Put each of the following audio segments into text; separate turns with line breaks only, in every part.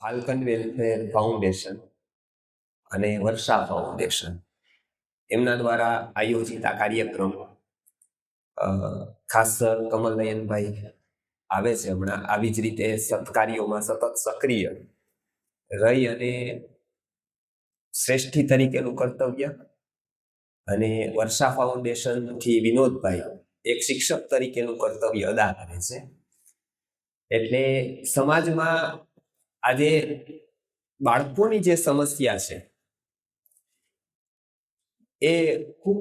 Falcone welfare foundation અને વર્ષા foundation એમના દ્વારા આયોજિત આ કાર્યક્રમ ખાસ કમલનયનભાઈ આવે છે હમણાં આવી જ રીતે સત્કાર્યોમાં સતત સક્રિય રહી અને શ્રેષ્ઠી તરીકેનું કર્તવ્ય અને વર્ષા ફાઉન્ડેશનથી વિનોદભાઈ એક શિક્ષક તરીકેનું કર્તવ્ય અદા કરે છે. એટલે સમાજમાં આજે બાળકોની જે સમસ્યા છે એ ખૂબ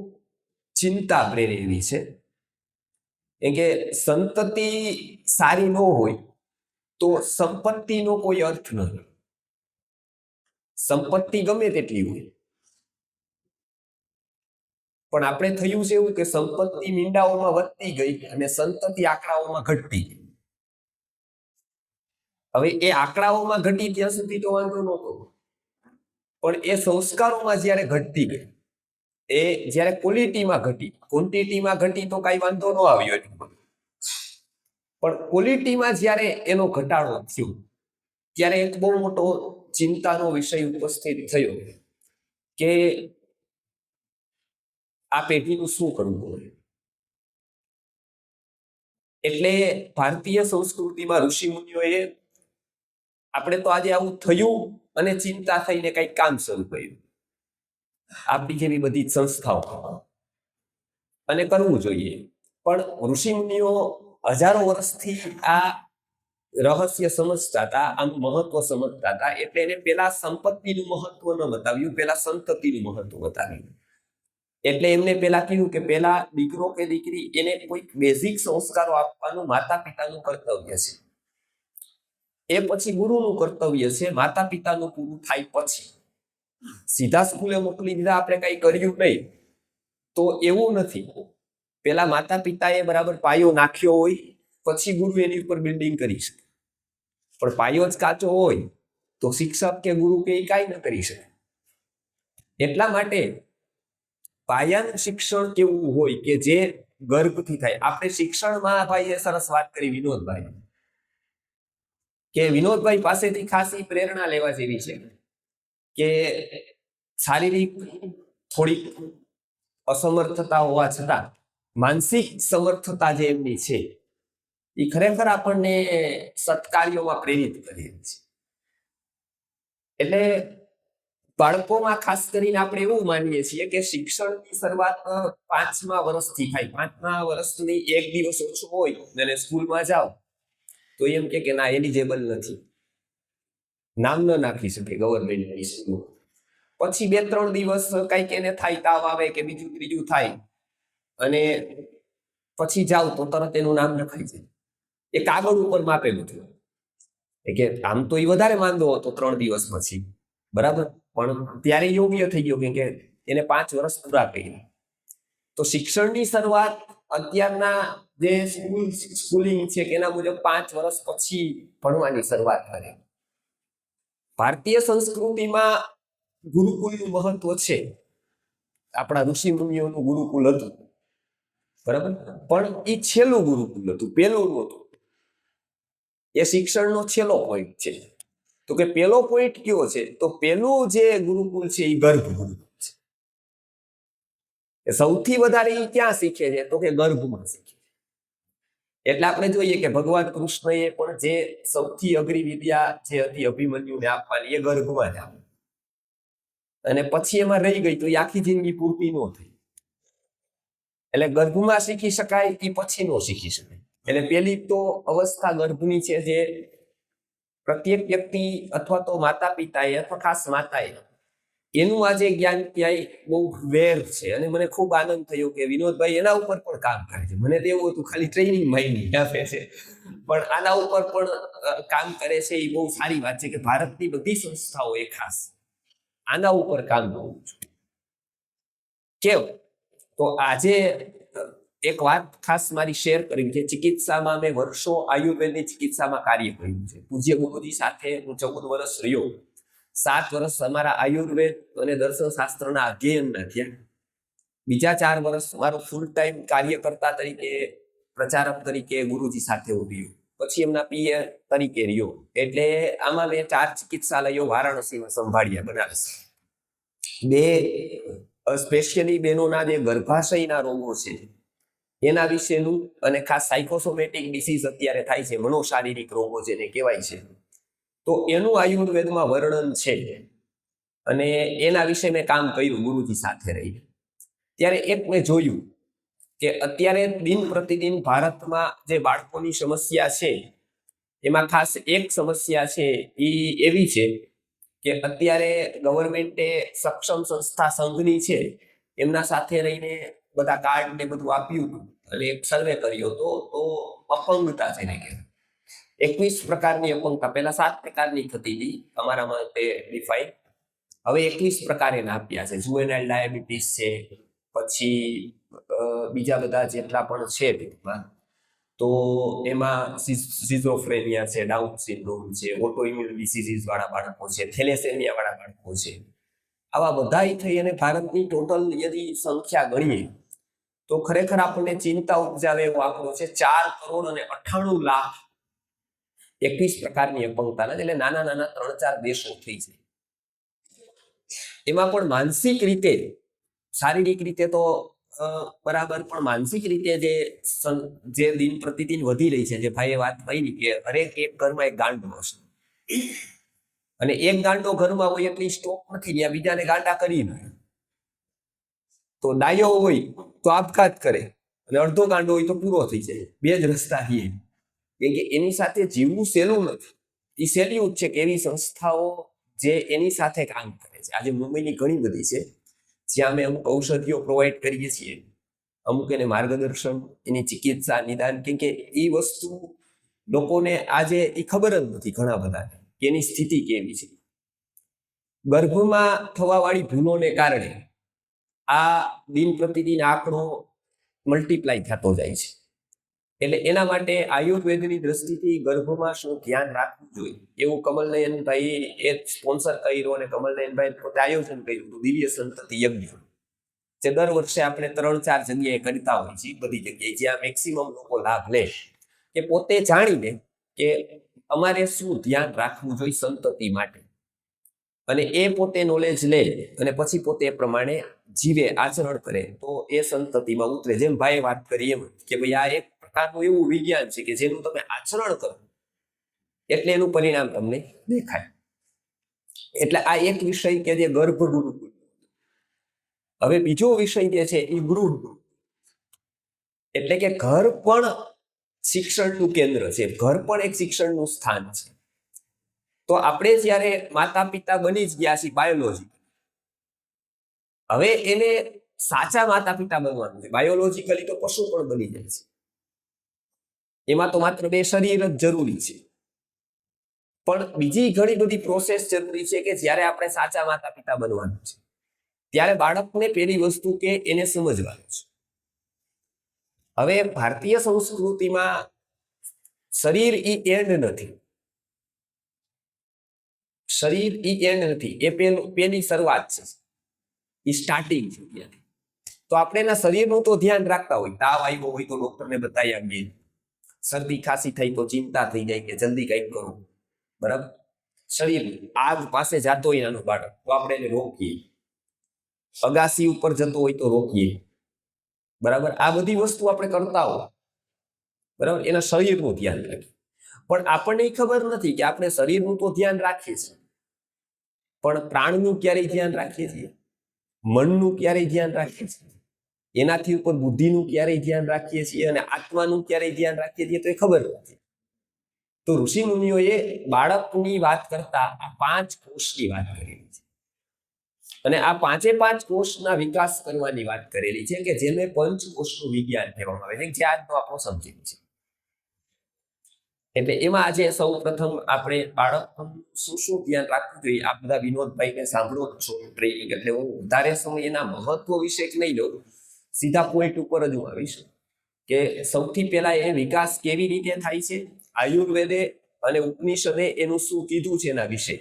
ચિંતા પ્રેરે એવી છે. કેમ કે સંતતિ સારી ન હોય તો સંપત્તિનો કોઈ અર્થ નથી. સંપત્તિ ગમે તેટલી હોય પણ આપણે થયું છે એવું કે સંપત્તિ મીંડાઓમાં વધતી ગઈ અને સંતતિ આંકડાઓમાં ઘટતી ગઈ. હવે એ આંકડાઓમાં ઘટી ત્યાં સુધી તો વાંધો નહોતો, પણ એ સંસ્કારોમાં જ્યારે ઘટતી ગઈ, એ જ્યારે ક્વોલિટીમાં ઘટી, ક્વોન્ટિટીમાં ઘટી તો કઈ વાંધો ન આવ્યો એટલું, પણ ક્વોલિટીમાં જ્યારે એનો ઘટાડો થયો ત્યારે એક બહુ મોટો ચિંતાનો વિષય ઉપસ્થિત થયો કે આ પેઢીનું શું કરવું હોય. એટલે ભારતીય સંસ્કૃતિમાં ઋષિ મુનિઓએ આપણે તો આજે આવું થયું અને ચિંતા થઈને કઈક કામ શરૂ કર્યું, આપણી જેવી બધી સંસ્થાઓ, અને કરવું જોઈએ. પણ ઋષિ મુનિઓ હજારો વર્ષથી આ રહસ્ય સમજતા હતા, આનું મહત્વ સમજતા હતા. એટલે એને પેલા સંપત્તિનું મહત્વ ન બતાવ્યું, પેલા સંતતિનું મહત્વ બતાવ્યું. એટલે એમને પેલા કીધું કે પેલા દીકરો કે દીકરી એને કોઈ બેઝિક સંસ્કારો આપવાનું માતા પિતાનું કર્તવ્ય છે. એ પછી ગુરુનું કર્તવ્ય છે. માતા પિતાનું પૂરું થાય પછી સીધા સ્કૂલે મોકલી દીધા, આપણે કઈ કર્યું નહીં તો એવું નથી. પેલા માતા પિતાએ બરાબર પાયો નાખ્યો હોય પછી ગુરુ એની ઉપર બિલ્ડિંગ કરી શકે. પણ પાયો જ કાચો હોય તો શિક્ષક કે ગુરુ કે એ કાંઈ ન કરી શકે. એટલા માટે પાયાનું શિક્ષણ કેવું હોય કે જે ગર્ભથી થાય. આપણે શિક્ષણમાં ભાઈએ સરસ વાત કરી વિનોદભાઈ, કે વિનોદભાઈ પાસેથી ખાસી પ્રેરણા લેવા જેવી છે કે શારીરિક થોડીક અસમર્થતા હોવા છતાં માનસિક સમર્થતા જે એમની છે એ ખરેખર આપણને સત્કાર્યોમાં પ્રેરિત કરી છે. એટલે બાળકોમાં ખાસ કરીને આપણે એવું માનીએ છીએ કે શિક્ષણની શરૂઆત 5મા વર્ષથી થાય. 5મા વર્ષની એક દિવસ ઓછો હોય અને સ્કૂલમાં જાઓ તો એમ કે ના એલિજેબલ નથી, નામ ન નાખી શકે ગવર્મેન્ટની સ્કૂલ. પછી 2-3 દિવસ કઈક એને થાય, તાવ આવે કે બીજું ત્રીજું થાય અને પછી જાવ તો તરત એનું નામ લખાઈ જાય. એ કાગળ ઉપર માપેલું થયું કે આમ તો એ વધારે માંદો હતો 3 દિવસ પછી, બરાબર, પણ ત્યારે યોગ્ય થઈ ગયો કે એને 5 વર્ષ પૂરા કર્યા. તો શિક્ષણની શરૂઆત અત્યારના જે સ્કૂલિંગ છે કે એના મુજબ 5 વર્ષ પછી ભણવાની શરૂઆત કરે. ભારતીય સંસ્કૃતિમાં ગુરુકુલનું મહત્વ છે. આપણા ઋષિ મુનિઓનું ગુરુકુલ હતું, બરાબર, પણ એ છેલ્લું ગુરુકુલ હતું, પેલું નહોતું. એ શિક્ષણનો છેલ્લો પોઈન્ટ છે. તો કે પેલો પોઈન્ટ કયો છે? તો પેલું જે ગુરુકુલ છે એ ગર્ભ ગુરુકુલ છે. સૌથી વધારે એ ક્યાં શીખે છે? તો કે ગર્ભમાં શીખે. એટલે આપણે જોઈએ કે ભગવાન કૃષ્ણએ પણ જે સૌથી અઘરી વિદ્યા જે હતી અભિમન્યુને આપવાની, એ ગર્ભમાં જ આપી. અને પછી એમાં રહી ગઈ તો એ આખી જિંદગી પૂરતી ન થઈ. એટલે ગર્ભમાં શીખી શકાય, એ પછી ન શીખી શકાય. એટલે પેલી તો અવસ્થા ગર્ભની છે, જે પ્રત્યેક વ્યક્તિ અથવા તો માતા પિતાએ અથવા ખાસ માતાએ એનું આજે જ્ઞાન ક્યાંય બહુ વેર છે. અને મને ખૂબ આનંદ થયો કે વિનોદભાઈ એના ઉપર પણ કામ કરે છે. મને તો એવું હતું ખાલી ટ્રેનિંગ માહિતી આપે છે, પણ આના ઉપર પણ કામ કરે છે. એ બહુ સારી વાત છે કે ભારતની બધી સંસ્થાઓએ ખાસ આના ઉપર કામ કરવું જોઈએ. કેમ? તો આજે એક વાત ખાસ મારી શેર કરવી છે. ચિકિત્સામાં મેં વર્ષો આયુર્વેદની ચિકિત્સામાં કાર્ય કર્યું છે. પૂજ્ય ગુરુજી સાથે હું 14 વર્ષ રહ્યો. 7 વર્ષ અમારા આયુર્વેદ અને દર્શન શાસ્ત્રના અધ્યયનના થયા. બીજા 4 વર્ષ મારું ફૂલ ટાઈમ કાર્યકર્તા તરીકે, પ્રચારક તરીકે ગુરુજી સાથે હું રહ્યો. પછી એમના પીએ તરીકે રહ્યો. એટલે આમાં મેં 4 ચિકિત્સાલયો વારાણસીમાં સંભાળ્યા, બનારસ. 2 સ્પેશિયલી બહેનોના જે ગર્ભાશયના રોગો છે એના વિશેનું, અને ખાસ સાયકોસોમેટિક ડિસીઝ અત્યારે થાય છે, મનોશારીરિક રોગો જેને કહેવાય છે, તો એનું આયુર્વેદમાં વર્ણન છે. અને એના વિશે મેં કામ કર્યું ગુરુજી સાથે રહીને. ત્યારે એક મેં જોયું કે અત્યારે દિન પ્રતિદિન ભારતમાં જે બાળકોની સમસ્યા છે એમાં ખાસ એક સમસ્યા છે એ એવી છે કે અત્યારે ગવર્મેન્ટે સક્ષમ સંસ્થા સંઘની છે એમના સાથે રહીને બધા કાર્ડ ને બધું આપ્યું હતું અને એક સર્વે કર્યો હતો. તો અપંગતા છે ને કે 21 પ્રકારની અપંગતા, પહેલા 7 પ્રકારની થતી હતી અમારામાં તે ડિફાઈન, હવે 21 પ્રકાર એના આપ્યા છે. જુવેનાઇલ ડાયાબિટીસ છે, પછી બીજા બધા જેટલા પણ છે ટૂંકમાં, તો એમાં સિઝોફ્રેનિયા છે, ડાઉન સિન્ડ્રોમ છે, ઓટો ઇમ્યુન ડિસીઝીસ વાળા બાળકો છે, થેલેસેમિયા વાળા બાળકો છે. આવા બધાય થઈ અને ભારતની ટોટલ યદી સંખ્યા ગણીએ તો ખરેખર આપણને ચિંતા ઉપજાવે એવો આંકડો છે 4,98,00,000 પ્રકારની અપંગતાના. એટલે નાના નાના 3-4 દેશો થઈ છે. એમાં પણ માનસિક રીતે, શારીરિક રીતે તો બરાબર, પણ માનસિક રીતે જે દિન પ્રતિદિન વધી રહી છે, જે ભાઈએ વાત કરી કે હરેક એક ઘરમાં એક ગાંડો હશે, અને એક ગાંડો ઘરમાં હોય એટલી સ્ટોક નથી, ત્યાં બીજાને ગાંડા કરી નાખે. તો ડાયો હોય તો આપઘાત કરે, અને અડધો ગાંડો હોય તો પૂરો થઈ જાય. 2 જ રસ્તા રહીએ, કેમ કે એની સાથે જીવવું સહેલું નથી. એ સહેલું જ છે કે એવી સંસ્થાઓ જે એની સાથે કામ કરે છે. આજે મુંબઈની ઘણી બધી છે જ્યાં અમે અમુક ઔષધિઓ પ્રોવાઈડ કરીએ છીએ, અમુક એને માર્ગદર્શન, એની ચિકિત્સા, નિદાન, કેમ કે એ વસ્તુ લોકોને આજે એ ખબર જ નથી ઘણા બધાને કે એની સ્થિતિ કેવી છે. ગર્ભમાં થવાવાળી ભૂલોને કારણે આ દિન પ્રતિદિન આંકડો મલ્ટીપ્લાય થતો જાય છે. એટલે એના માટે આયુર્વેદની દ્રષ્ટિથી ગર્ભમાં શું ધ્યાન રાખવું જોઈએ એવું કમલનયનભાઈ એ સ્પોન્સર કર્યો, અને કમલનયનભાઈ પોતે આયોજન કર્યું હતું દિવ્ય સંતતિ યજ્ઞ, જે દર વર્ષે આપણે 3-4 જગ્યાએ કરતા હોય છે, બધી જગ્યાએ જ્યાં મેક્સિમમ લોકો લાભ લે, કે પોતે જાણીને કે અમારે શું ધ્યાન રાખવું જોઈએ સંતતિ માટે, અને એ પોતે નોલેજ લે અને પછી પોતે એ પ્રમાણે જીવે, આચરણ કરે, તો એ સંતતિમાં ઉતરે. જેમ ભાઈએ વાત કરી એમ કે ભાઈ આ એક પ્રકારનું એવું વિજ્ઞાન છે કે જેનું તમે આચરણ કરો એટલે એનું પરિણામ તમને દેખાય. એટલે આ એક વિષય કે જે ગર્ભ ગુરુકુળ. હવે બીજો વિષય જે છે એ ગૃહ ગુરુકુળ, એટલે કે ઘર પણ શિક્ષણનું કેન્દ્ર છે, ઘર પણ એક શિક્ષણનું સ્થાન છે. તો આપણે જ્યારે માતા પિતા બની જ ગયા છીએ બાયોલોજી, હવે એને સાચા માતા પિતા બનવાનું છે. બાયોલોજીકલી તો પશુ પણ બની જાય છે, એમાં તો માત્ર 2 શરીર જ જરૂરી છે, પણ બીજી ઘણી બધી પ્રોસેસ જરૂરી છે કે જ્યારે આપણે સાચા માતા પિતા બનવાનું છે ત્યારે બાળકને પેલી વસ્તુ કે એને સમજવાનું છે. હવે ભારતીય સંસ્કૃતિમાં શરીર ઈ એન્ડ નથી, શરીર ઈ એન્ડ નથી, એ પેલી શરૂઆત છે, એ સ્ટાર્ટિંગ છે ત્યાંથી. તો આપણે એના શરીરનું તો ધ્યાન રાખતા હોય, તાવ આવ્યો હોય તો ડોક્ટરને બતાવી આવીએ, શરદી ખાંસી થઈ તો ચિંતા થઈ જાય કે જલ્દી કંઈક કરો, બરાબર. શરીર આગ પાસે જતો હોય નાનું બાળક તો આપણે એને રોકીએ, અગાસી ઉપર જતો હોય તો રોકીએ, બરાબર. આ બધી વસ્તુ આપણે કરતા હોય, બરાબર, એના શરીરનું ધ્યાન રાખીએ. પણ આપણને ખબર નથી કે આપણે શરીરનું તો ધ્યાન રાખીએ છીએ, પણ પ્રાણનું ક્યારેય ધ્યાન રાખીએ છીએ, મનનું ક્યારેય ધ્યાન રાખીએ છીએ, એનાથી ઉપર બુદ્ધિનું ક્યારેય ધ્યાન રાખીએ છીએ, અને આત્માનું ક્યારેય ધ્યાન રાખીએ છીએ તો એ ખબર નથી. તો ઋષિ મુનિઓએ બાળકની વાત કરતા આ 5 કોષની વાત કરેલી છે, અને આ 5 કોષના વિકાસ કરવાની વાત કરેલી છે કે જેને પંચકોષનું વિજ્ઞાન કહેવામાં આવે છે, જે આજનો આપણો સબ્જેક્ટ છે. એટલે એમાં આજે સૌ પ્રથમ આપણે બાળકનું શું ધ્યાન રાખવું જોઈએ. આ બધા વિનોદભાઈને સાંભળો છો ટ્રેનિંગ, એટલે હું વધારે સમય એના મહત્વ વિશે જ નહીં લઉં, સીધા પોઈન્ટ ઉપર જ હું આવીશ કે સૌથી પહેલા એ વિકાસ કેવી રીતે થાય છે, આયુર્વેદે અને ઉપનિષદે એનું શું કીધું છે એના વિશે,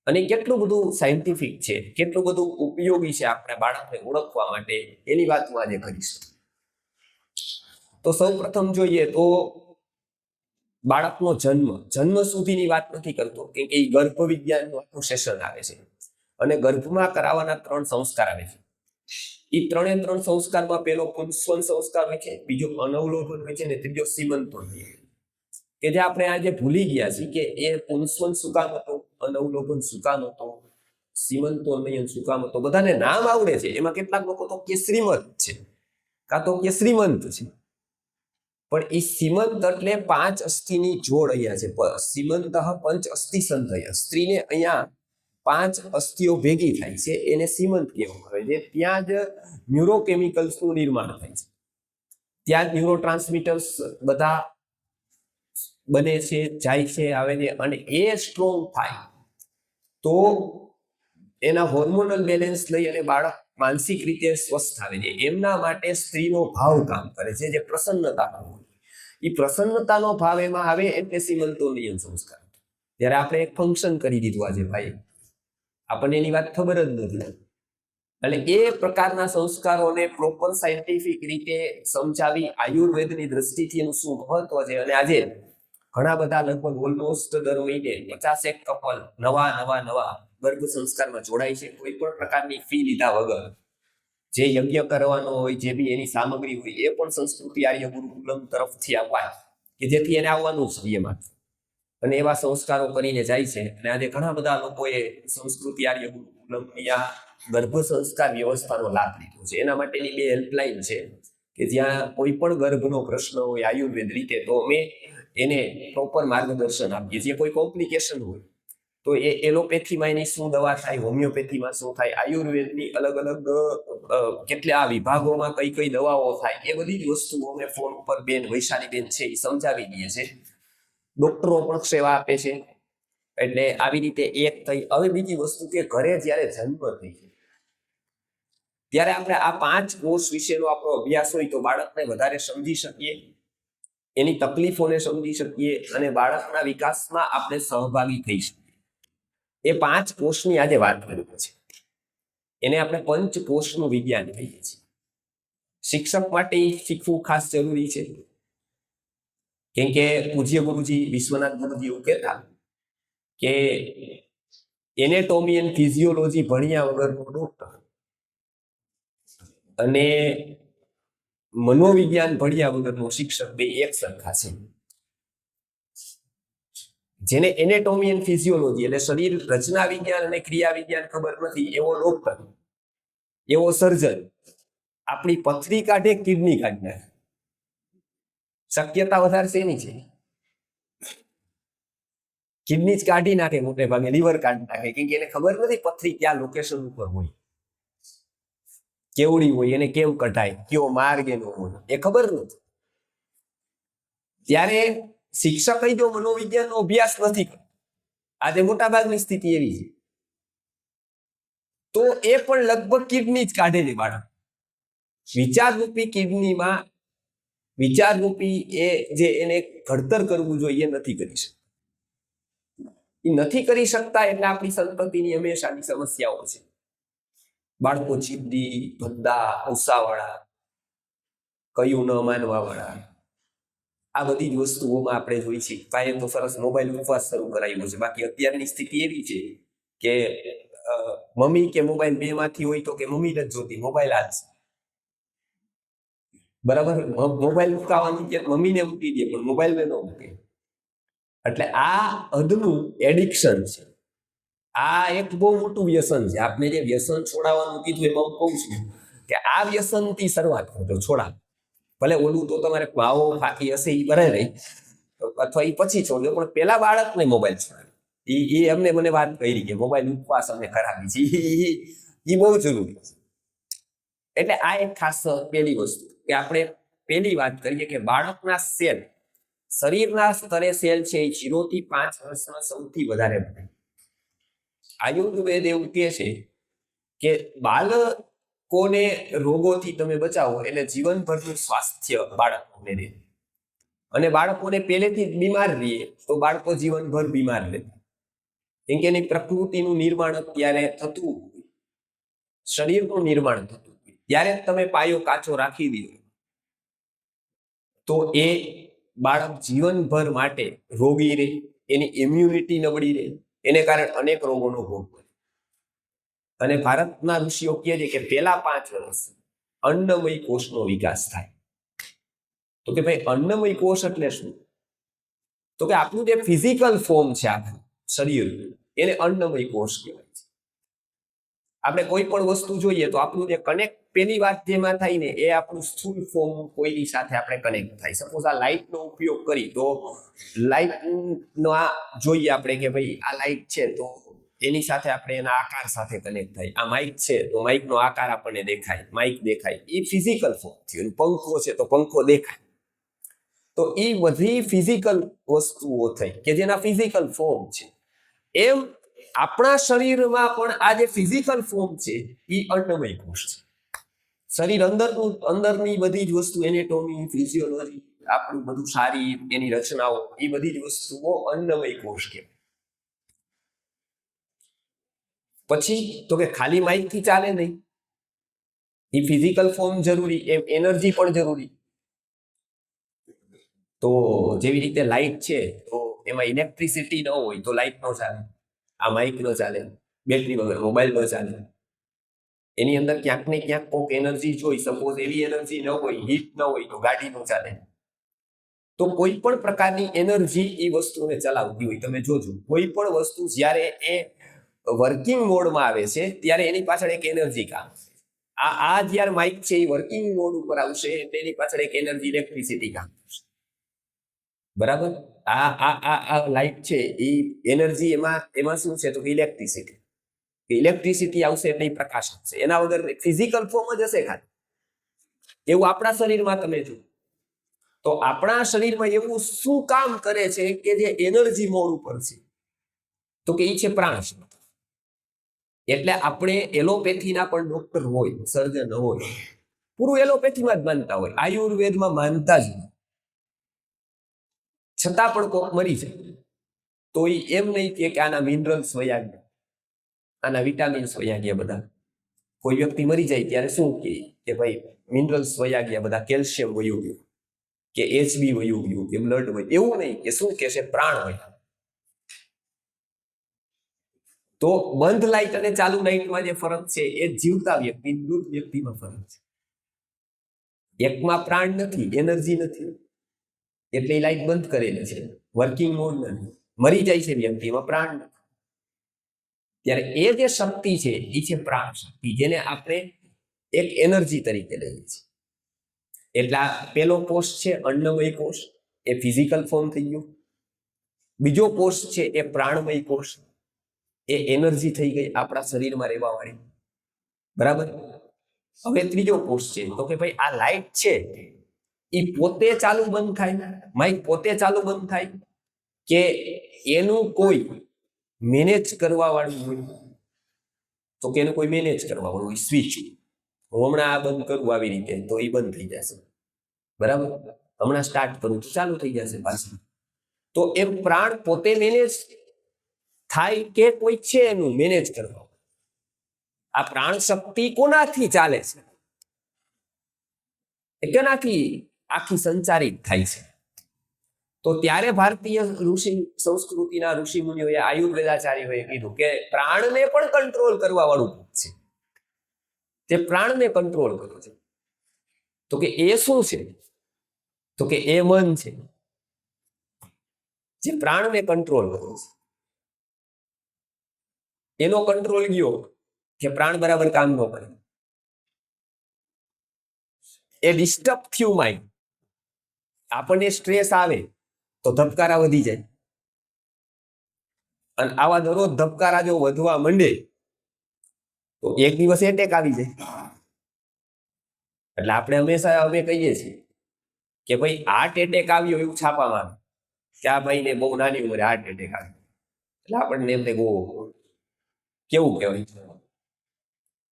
અને કેટલું બધું સાયન્ટિફિક છે, કેટલું બધું ઉપયોગી છે આપણે બાળકને ઓળખવા માટે, એની વાત હું આજે કરીશ. તો સૌ પ્રથમ જોઈએ તો બાળકનો જન્મ સુધીની વાત નથી કરતો, કે એ ગર્ભ વિજ્ઞાનનું આખું સેશન આવે છે અને ગર્ભમાં કરાવવાના 3 સંસ્કાર આવે છે. એ 3 સંસ્કારમાં પેલો પુંસ્વન સંસ્કાર હોય છે, બીજો અનવલોકન હોય છે અને ત્રીજો સીમંતોન હોય છે. કે જે આપણે આજે ભૂલી ગયા છીએ કે એ પુંસ્વન શું કામ હતો, અનવલોકન શું કામ હતો, સીમંતોન્નયન શું કામ હતો. બધાને નામ આવડે છે, એમાં કેટલાક લોકો તો કે શ્રીમંત છે, કાં તો કે શ્રીમંત છે, પણ એ સીમંત એટલે 5 અસ્થિની જોડ અહીંયા છે. સીમંત પંચ અસ્થિ સંધય, સ્ત્રીને અહીંયા 5 અસ્થિઓ ભેગી થાય છે, એને સીમંત કહેવામાં આવે છે. ત્યાં જ ન્યુરોકેમિકલ્સનું નિર્માણ થાય છે, ત્યાં જ ન્યુરોટ્રાન્સમીટર્સ બધા બને છે, જાય છે, આવે છે, અને એ સ્ટ્રોંગ થાય તો એના હોર્મોનલ બેલેન્સ લઈ અને બાળક માનસિક રીતે સ્વસ્થ આવે છે. એમના માટે સ્ત્રીનો ભાવ કામ કરે છે, જે પ્રસન્નતા હોય. એ પ્રસન્નતાનો ભાવ એમાં આવે એટલે સીમંતોન્નયન સંસ્કાર. ત્યારે આપણે એક ફંક્શન કરી દીધું આજે ભાઈ, આપણને એની વાત ખબર જ નથી. એટલે એ પ્રકારના સંસ્કારોને પ્રોપર સાયન્ટિફિક રીતે સમજાવી આયુર્વેદની દ્રષ્ટિથી એનું શું મહત્વ છે. અને આજે ઘણા બધા લગભગ ઓલમોસ્ટ દર મહિને 50 કપલ નવા ગર્ભ સંસ્કારમાં જોડાય છે, કોઈ પણ પ્રકારની ફી લીધા વગર. જે યજ્ઞ કરવાનો હોય, જે બી એની સામગ્રી હોય, એ પણ સંસ્કૃતિ આર્ય ગુરુકુલમ તરફથી અપાય, કે જેથી એને આવવાનું છે એમાં, અને એવા સંસ્કારો કરીને જાય છે. અને આજે ઘણા બધા લોકોએ સંસ્કૃતિ આર્ય ગુરુકુલમની આ ગર્ભ સંસ્કાર વ્યવસ્થાનો લાભ લીધો છે. એના માટેની 2 હેલ્પલાઇન છે, કે જ્યાં કોઈ પણ ગર્ભનો પ્રશ્ન હોય આયુર્વેદ રીતે, તો અમે એને પ્રોપર માર્ગદર્શન આપીએ છીએ. કોઈ કોમ્પ્લિકેશન હોય તો એ એલોપેથીમાં એની શું દવા થાય, હોમિયોપેથીમાં શું થાય, આયુર્વેદની અલગ અલગ કેટલા વિભાગોમાં કઈ કઈ દવાઓ થાય, એ બધી જ વસ્તુઓ અમે ફોન ઉપર બેન વૈશાલીબેન છે એ સમજાવી દઈએ છે. ડોક્ટરો પણ સેવા આપે છે. એટલે આવી રીતે એક થઈ. હવે બીજી વસ્તુ કે ઘરે જ્યારે જન્મ થઈ ત્યારે આપણે આ 5 કોષ વિશેનો આપણો અભ્યાસ હોય તો બાળકને વધારે સમજી શકીએ, એની તકલીફોને સમજી શકીએ, અને બાળકના વિકાસમાં આપણે સહભાગી થઈ શકીએ. એ 5 કોષની આજે વાત કરી છે. એને આપણે પંચકોષનું વિજ્ઞાન કહીએ છીએ. શિક્ષક માટે શીખવું ખાસ જરૂરી છે, કેમ કે પૂજ્ય ગુરુજી વિશ્વનાથ ગુરુજી એવું કહેતા કે એનેટોમી એન્ડ ફિઝિયોલોજી ભણ્યા વગરનો ડોક્ટર અને મનોવિજ્ઞાન ભણ્યા વગરનો શિક્ષક બે એક સરખા છે. જેને એનેટોમી એન્ડ ફિઝિયોલોજી એટલે શરીર રચના વિજ્ઞાન અને ક્રિયા વિજ્ઞાન ખબર નથી, એવો ડોક્ટર, એવો સર્જન આપણી પથરી કાઢે, કિડની કાઢી નાખે. શક્યતા વધારે શેની છે? કિડની જ કાઢી નાખે, મોટે ભાગે લીવર કાઢી નાખે, કેમ કે એને ખબર નથી પથરી ક્યાં લોકેશન ઉપર હોય, કેવડી હોય, એને કેમ કઢાય, કયો માર્ગ એનો હોય, એ ખબર નથી. ત્યારે શિક્ષક જો મનોવિજ્ઞાનનો અભ્યાસ નથી કરતો, આજે મોટા ભાગની સ્થિતિ એવી છે, તો એ પણ લગભગ કિડની જ કાઢે છે બાળક. વિચારરૂપી કિડનીમાં વિચારરૂપી એ જે એને ઘડતર કરવું જોઈએ એ નથી કરી શકતા. એ નથી કરી શકતા એટલે આપણી સંતતિની હંમેશાની સમસ્યાઓ છે. બાળકો ચીપડી, ભદ્દા, ઉસાવાળા, કયું ન માનવા વાળા, આ બધી જ વસ્તુઓમાં આપણે જોઈ છીએ. ભાઈએ તો સરસ મોબાઈલ ઉપવાસ શરૂ કરાવ્યો છે. બાકી અત્યારની સ્થિતિ એવી છે કે મમ્મી કે મોબાઈલ બે માંથી હોય તો કે મમ્મી નથી જોતી, મોબાઈલ આ જ. બરાબર, મોબાઈલ મૂકાવાનું કે મમ્મીને મૂકી દે પણ મોબાઈલ ન મૂકે. એટલે આ હદનું એડિક્શન છે. આ એક બહુ મોટું વ્યસન છે. આપને જે વ્યસન છોડાવવાનું કીધું એમાં હું કહું છું કે આ વ્યસનથી શરૂઆત કરજો, છોડાવ. ભલે ઓલું તો તમારે ભાવો ફાંકી હશે એ ભરાય રહી, અથવા એ પછી છોડજો, પણ પેલા બાળકને મોબાઈલ છોડાવે. એ અમને મને વાત કરી કે મોબાઈલ ઉપવાસ અમે કરાવી છે, એ બહુ જરૂરી છે. એટલે આ એક ખાસ પહેલી વસ્તુ કે આપણે પહેલી વાત કરીએ કે બાળકના સેલ, શરીરના સ્તરે સેલ છે એ 0 થી 5 વર્ષમાં સૌથી વધારે બને. આયુર્વેદ એવું કહે છે કે બાળકોને રોગોથી તમે બચાવો એટલે જીવનભરનું સ્વાસ્થ્ય બાળકોને રહે. અને બાળકોને પહેલેથી જ બીમાર રહીએ તો બાળકો જીવનભર બીમાર રહે, કેમ કે એની પ્રકૃતિનું નિર્માણ અત્યારે થતું હોય, શરીરનું નિર્માણ થતું હોય, ત્યારે તમે પાયો કાચો રાખી દો તો એ બાળક જીવનભર માટે રોગી રહે, એની ઇમ્યુનિટી નબળી રહે, એને કારણે અનેક રોગોનો ભોગ બને. અને ભારતના ઋષિઓ કહે છે કે પહેલા 5 વર્ષ અન્નમય કોષનો વિકાસ થાય. તો કે ભાઈ અન્નમય કોષ એટલે શું? તો કે આપણું જે ફિઝિકલ ફોર્મ છે આખું શરીર, એને અન્નમય કોષ કહેવાય છે. આપણે કોઈ પણ વસ્તુ જોઈએ તો આપણું જે કનેક્ટ પેલી વાત જેમાં થાય ને એ આપણું સ્થૂળ ફોર્મ કોઈની સાથે આપણે કનેક્ટ થાય. સપોઝ આ લાઇટનો ઉપયોગ કરી તો લાઇટનો આ જોઈએ આપણે કે ભાઈ આ લાઇટ છે તો એની સાથે આપણે એના આકાર સાથે કનેક્ટ થાય. આ માઇક છે તો માઇકનો આકાર આપણને દેખાય, માઇક દેખાય, એ ફિઝિકલ ફોર્મ થયું. પંખો છે તો પંખો દેખાય. તો એ બધી ફિઝિકલ વસ્તુઓ થઈ કે જેના ફિઝિકલ ફોર્મ છે. એમ આપણા શરીરમાં પણ આ જે ફિઝિકલ ફોર્મ છે એ અન્નમય કોષ છે. શરીર અંદરની બધી જ વસ્તુ, એનેટોમી, ફિઝિયોલોજી, આપણું બધું સારી એની રચનાઓ, એ બધી જ વસ્તુઓ અન્નમય કોષ કહેવાય. પછી તો કે ખાલી માઇકથી ચાલે નહીં, એ ફિઝિકલ ફોર્મ જરૂરી, એમ એનર્જી પણ જરૂરી. તો જેવી રીતે લાઇટ છે તો એમાં ઇલેક્ટ્રિસિટી ન હોય તો લાઇટ ન ચાલે, આ માઇક ન ચાલે, બેટરી વગર મોબાઈલ ન ચાલે. એની અંદર ક્યાંક ને ક્યાંક કોઈક એનર્જી જોઈ. સપોઝ એવી એનર્જી ન હોય, હીટ ન હોય તો ગાડી ન ચાલે. તો કોઈ પણ પ્રકારની એનર્જી એ વસ્તુને ચલાવતી હોય. તમે જોજો કોઈ પણ વસ્તુ જ્યારે એ વર્કિંગ મોડમાં આવે છે ત્યારે એની પાછળ એક એનર્જી કામ છે. આ જ્યારે માઇક છે એ વર્કિંગ મોડ ઉપર આવશે તેની પાછળ એક એનર્જી, ઇલેક્ટ્રિસિટી કામ કરશે. બરાબર? આ લાઇટ છે એ એનર્જી, એમાં શું છે તો ઇલેક્ટ્રિસિટી. ઇલેક્ટ્રિસિટી આવશે એટલે પ્રકાશ આવશે. એના વગર ફિઝિકલ ફોર્મ જ હશે ખાલી. એવું આપણા શરીરમાં તમે જુઓ તો આપણા શરીરમાં એવું શું કામ કરે છે કે જે એનર્જી મોડ ઉપર છે? તો કે એ છે પ્રાણ. એટલે આપણે એલોપેથીના પણ ડોક્ટર હોય, સર્જન હોય, પૂરું એલોપેથીમાં જ માનતા હોય, આયુર્વેદમાં માનતા જ નહીં. છતાં પણ કોક મરી જાય તો એમ નહીં કે આના મિનરલ્સ વયા ગયા, આના વિટામિન્સ વયા ગયા બધા. કોઈ વ્યક્તિ મરી જાય ત્યારે શું કે ભાઈ મિનરલ્સ વયા ગયા બધા, કેલ્શિયમ વયું ગયું, કે HB વયું ગયું, કે બ્લડ વયું. એવું નહીં, કે શું કે છે પ્રાણ વયા. તો બંધ લાઇટ અને ચાલુ લાઇટમાં જે ફરક છે એ જીવતા વ્યક્તિ, મૃત વ્યક્તિમાં ફરક છે. એકમાં પ્રાણ નથી, એનર્જી નથી, એટલે એ લાઇટ બંધ કરેલી છે, વર્કિંગ મોડ નથી. મરી જાય છે વ્યક્તિ, એમાં પ્રાણ નથી. ત્યારે એ જે શક્તિ છે એ છે પ્રાણ શક્તિ, જેને આપણે એક એનર્જી તરીકે લઈએ છીએ. એટલે આ પેલો કોષ છે અન્નમય કોષ, એ ફિઝિકલ ફોર્મ થઈ ગયો. બીજો કોષ છે એ પ્રાણમય કોષ, એ એનર્જી થઈ ગઈ આપણા શરીરમાં રહેવા વાળી. બરાબર? હવે ત્રીજો કોષ છે તો કે ભાઈ આ લાઇટ છે એ પોતે ચાલુ બંધ થાય, માઇક પોતે ચાલુ બંધ થાય, કે એનું કોઈ મેનેજ કરવા વાળું હોય? તો કે એનું કોઈ મેનેજ કરવા વાળું હોય, સ્વિચ. હું હમણાં આ બંધ કરું આવી રીતે તો એ બંધ થઈ જશે. બરાબર? હમણાં સ્ટાર્ટ કરું તો ચાલુ થઈ જશે પાછું. તો એ પ્રાણ પોતે મેનેજ થાય કે કોઈ છે એનું મેનેજ કરવા? આ પ્રાણ શક્તિ કોનાથી ચાલે છે? કેનાથી આખી સંચારિત થાય છે? તો ત્યારે ભારતીય ઋષિ સંસ્કૃતિના ઋષિ મુનિઓએ, આયુર્વેદાચાર્યોએ કીધું કે પ્રાણને પણ કંટ્રોલ કરવા વાળું છે, તે પ્રાણને કંટ્રોલ કરે છે. તો કે એ શું છે? તો કે એ મન છે, જે પ્રાણને કંટ્રોલ કરે છે. એનો કંટ્રોલ ગયો કે પ્રાણ બરાબર કામ ન કરે, એ ડિસ્ટર્બ થયું માઇન્ડ. આપણને સ્ટ્રેસ આવે તો ધબકારા વધી જાય, અને આવા દરરોજ ધબકારા જો વધવા માંડે તો એક દિવસ એટેક આવી જાય. એટલે આપણે હંમેશા અમે કહીએ છીએ કે ભાઈ હાર્ટ એટેક આવ્યો એવું છાપામાં આવે કે આ ભાઈને બહુ નાની ઉંમરે હાર્ટ એટેક આવ્યો. એટલે આપણને એમ થાય કેવું કહેવાય,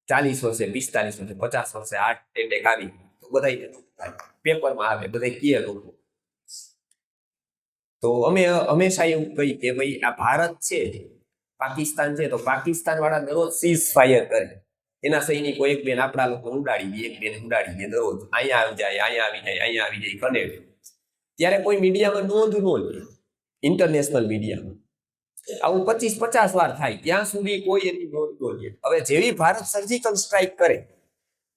40 વર્ષે, 45 વર્ષે, 50 વર્ષે હાર્ટ એટેક આવી તો બધા પેપરમાં આવે, બધા કહે લોકો. તો અમે હંમેશા એવું કહી કે ભાઈ આ ભારત છે, પાકિસ્તાન છે, તો પાકિસ્તાન વાળા દરરોજ સીઝ ફાયર કરે. એના સૈનિકો એક બેન આપણા લોકો ઉડાડી દે, એક બેન ઉડાડી દે, દરરોજ અહીંયા આવી જાય, અહીંયા આવી જાય, અહીંયા આવી જાય, કરે. ત્યારે કોઈ મીડિયામાં નોંધ ન લે, ઇન્ટરનેશનલ મીડિયામાં આવું 25-50 વાર થાય ત્યાં સુધી કોઈ એની નોંધ ન લે. હવે જેવી ભારત સર્જિકલ સ્ટ્રાઇક કરે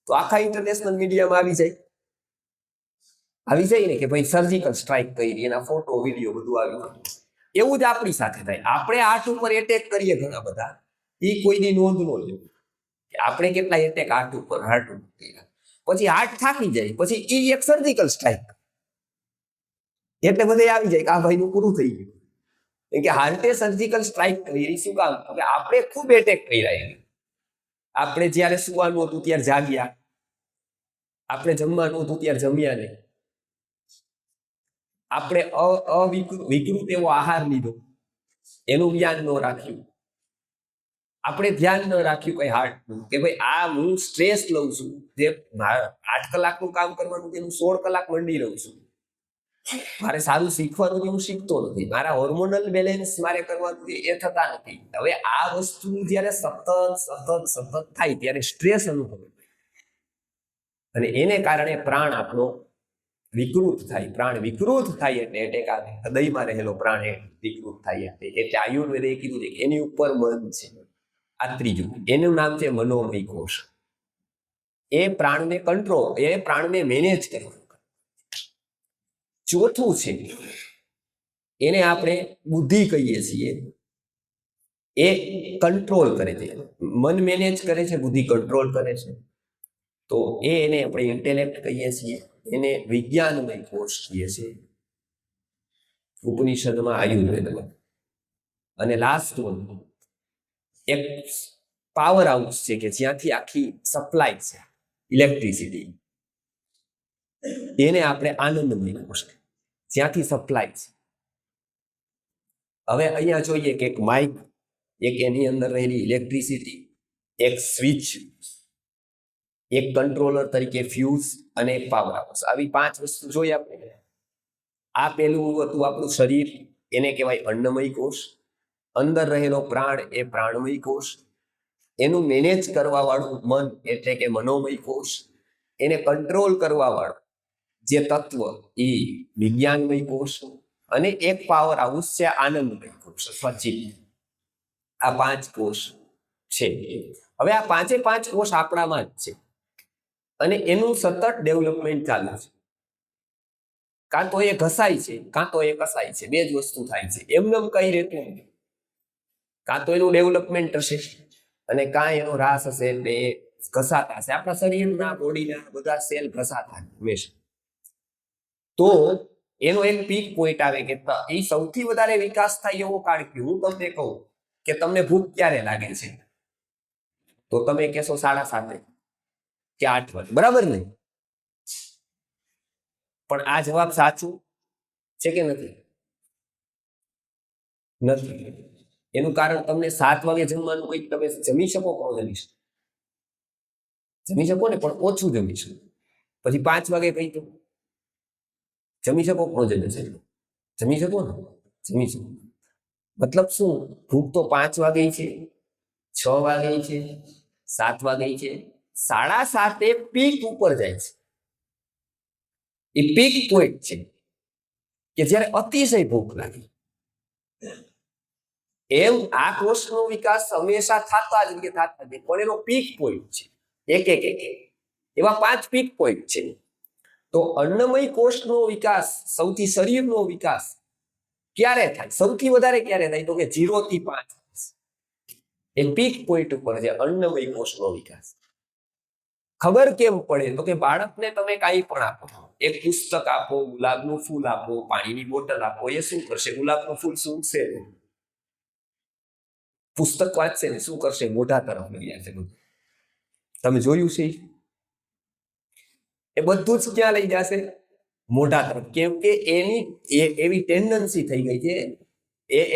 તો આખા ઇન્ટરનેશનલ મીડિયામાં આવી જાય ને કે ભાઈ સર્જિકલ સ્ટ્રાઇક કરી, એના ફોટો વિડીયો બધું આવી. એવું જ આપણી સાથે થાય. આપણે આર્ટ ઉપર એટેક કરીએ ઘણા બધા, એ કોઈની નોંધ ન લે કે આપણે કેટલા એટેક આર્ટ ઉપર કર્યા. પછી હાર્ટ થાકી જાય, પછી એ એક સર્જિકલ સ્ટ્રાઇક, એટલે બધે આવી જાય કે આ ભાઈનું પૂરું થઈ ગયું. કેમ કે હાર્ટે સર્જિકલ સ્ટ્રાઇક કરી. શું કામ? કે આપણે ખૂબ એટેક કર્યા. આપણે જ્યારે સુવાનું હતું ત્યારે જાગ્યા, આપણે જમવાનું હતું ત્યારે જમ્યા નહીં, આપણે વિકૃત એવો આહાર લીધો, એનું જ્ઞાન ન રાખ્યું, આપણે ધ્યાન ન રાખ્યું કઈ હાર્ટનું કે ભાઈ આ હું સ્ટ્રેસ લઉં છું, જે 8 કલાકનું કામ કરવાનું તેનું 16 કલાક મંડી રહું છું, મારે સારું શીખવાનું હું શીખતો નથી, મારા હોર્મોનલ બેલેન્સ મારે કરવાનું એ થતા નથી. હવે આ વસ્તુ જ્યારે સતત થાય ત્યારે સ્ટ્રેસ અનુભવે અને એને કારણે પ્રાણ આપણો વિકૃત થાય. પ્રાણ વિકૃત થાય એટલે એટેક આવે, હૃદયમાં રહેલો પ્રાણ વિકૃત થાય. એટલે આયુર્વેદે કીધું છે કે એની ઉપર મન છે. આ ત્રીજું, એનું નામ છે મનોમય કોષ. એ પ્રાણને કંટ્રોલ, એ પ્રાણને મેનેજ કરવું. ચોથું છે એને આપણે બુદ્ધિ કહીએ છીએ. એ કંટ્રોલ કરે છે, મન મેનેજ કરે છે, બુદ્ધિ કંટ્રોલ કરે છે. તો એને આપણે ઇન્ટેલેક્ટ કહીએ છીએ, એને વિજ્ઞાનમય કોષ કહીએ છીએ ઉપનિષદમાં, આયુર્વેદમાં. અને લાસ્ટ વન એક પાવર હાઉસ છે કે જ્યાંથી આખી સપ્લાય છે ઇલેક્ટ્રિસિટી, એને આપણે આનંદમય કોષ, જ્યાંથી સપ્લાય છે. હવે અહીંયા જોઈએ કે એક માઇક, એક એની અંદર રહેલી ઇલેક્ટ્રિસિટી, એક સ્વિચ, એક કંટ્રોલર તરીકે ફ્યુઝ અને એક પાવર હાઉસ. આવી 5 વસ્તુ જોઈએ આપણે. આ પેલું હતું આપણું શરીર, એને કહેવાય અન્નમય કોષ. અંદર રહેલો પ્રાણ એ પ્રાણમય કોષ. એનું મેનેજ કરવા વાળું મન એટલે કે મનોમય કોષ. એને કંટ્રોલ કરવા વાળું જે તત્વ એ વિજ્ઞાનમય કોષ. અને એક પાવર હાઉસ છે આનંદમય કોષ, સચિવ. આ 5 કોષ છે. હવે આ 5 કોષ આપણામાં જ છે અને એનું સતત ડેવલપમેન્ટ ચાલે છે. કાં તો એ ઘસાય છે, કાં તો એ કસાય છે. 2 જ વસ્તુ થાય છે, એમને કઈ રહેતું નથી. કાં તો એનું ડેવલપમેન્ટ હશે અને કાં એનો રાસ હશે, એટલે એ ઘસાતા હશે. આપણા શરીરના, બોડીના બધા સેલ ઘસાતા હંમેશા. તો એનો એક પીક પોઈન્ટ આવે કે એ સૌથી વધારે વિકાસ થાય એવો કાળ કે હું તમને કહું કે તમને ભૂખ ક્યારે લાગે છે, તો તમે કહેશો 7:30 કે 8 વાગે, બરાબર ને? પણ આ જવાબ સાચું છે કે નથી? નથી. એનું કારણ તમને 7 વાગે જમવાનું કંઈક તમે જમી શકો, કોણ જમી શકો? જમી શકો ને, પણ ઓછું જમી શકો. પછી 5 વાગે કઈ તો જમી શકો, કોણ જમી શકો? જમી શકો ને, જમી શકો. મતલબ શું? ભૂખ તો 5 વાગે છે, 6 વાગે છે, 7 વાગે છે, 7:30 પીક ઉપર જાય છે. એ પીક પોઈન્ટ છે કે જ્યારે અતિશય ભૂખ લાગે. એમ આ કોષનો વિકાસ હંમેશા થતા જ પણ એનો પીક પોઈન્ટ છે. એક એવા 5 પીક પોઈન્ટ છે. તો અન્નમય કોષનો વિકાસ, સૌથી શરીરનો વિકાસ ક્યારે થાય? સૌથી વધારે ક્યારે થાય? તો કે 0 થી 5. એ પીક પોઈન્ટ ઉપર છે અન્નમય કોષનો વિકાસ. ખબર કેમ પડે? તો કે બાળકને તમે કાંઈ પણ આપો, એક પુસ્તક આપો, ગુલાબનું ફૂલ આપો, પાણીની બોટલ આપો, એ શું કરશે? ગુલાબનું ફૂલ સૂંઘશે, પુસ્તક વાંચશે ને શું કરશે? મોઢા તરફ લઈ જશે. તમે જોયું છે? એ બધું જ ક્યાં લઈ જશે? મોઢા તરફ. કેમ કે એની એવી ટેન્ડન્સી થઈ ગઈ છે,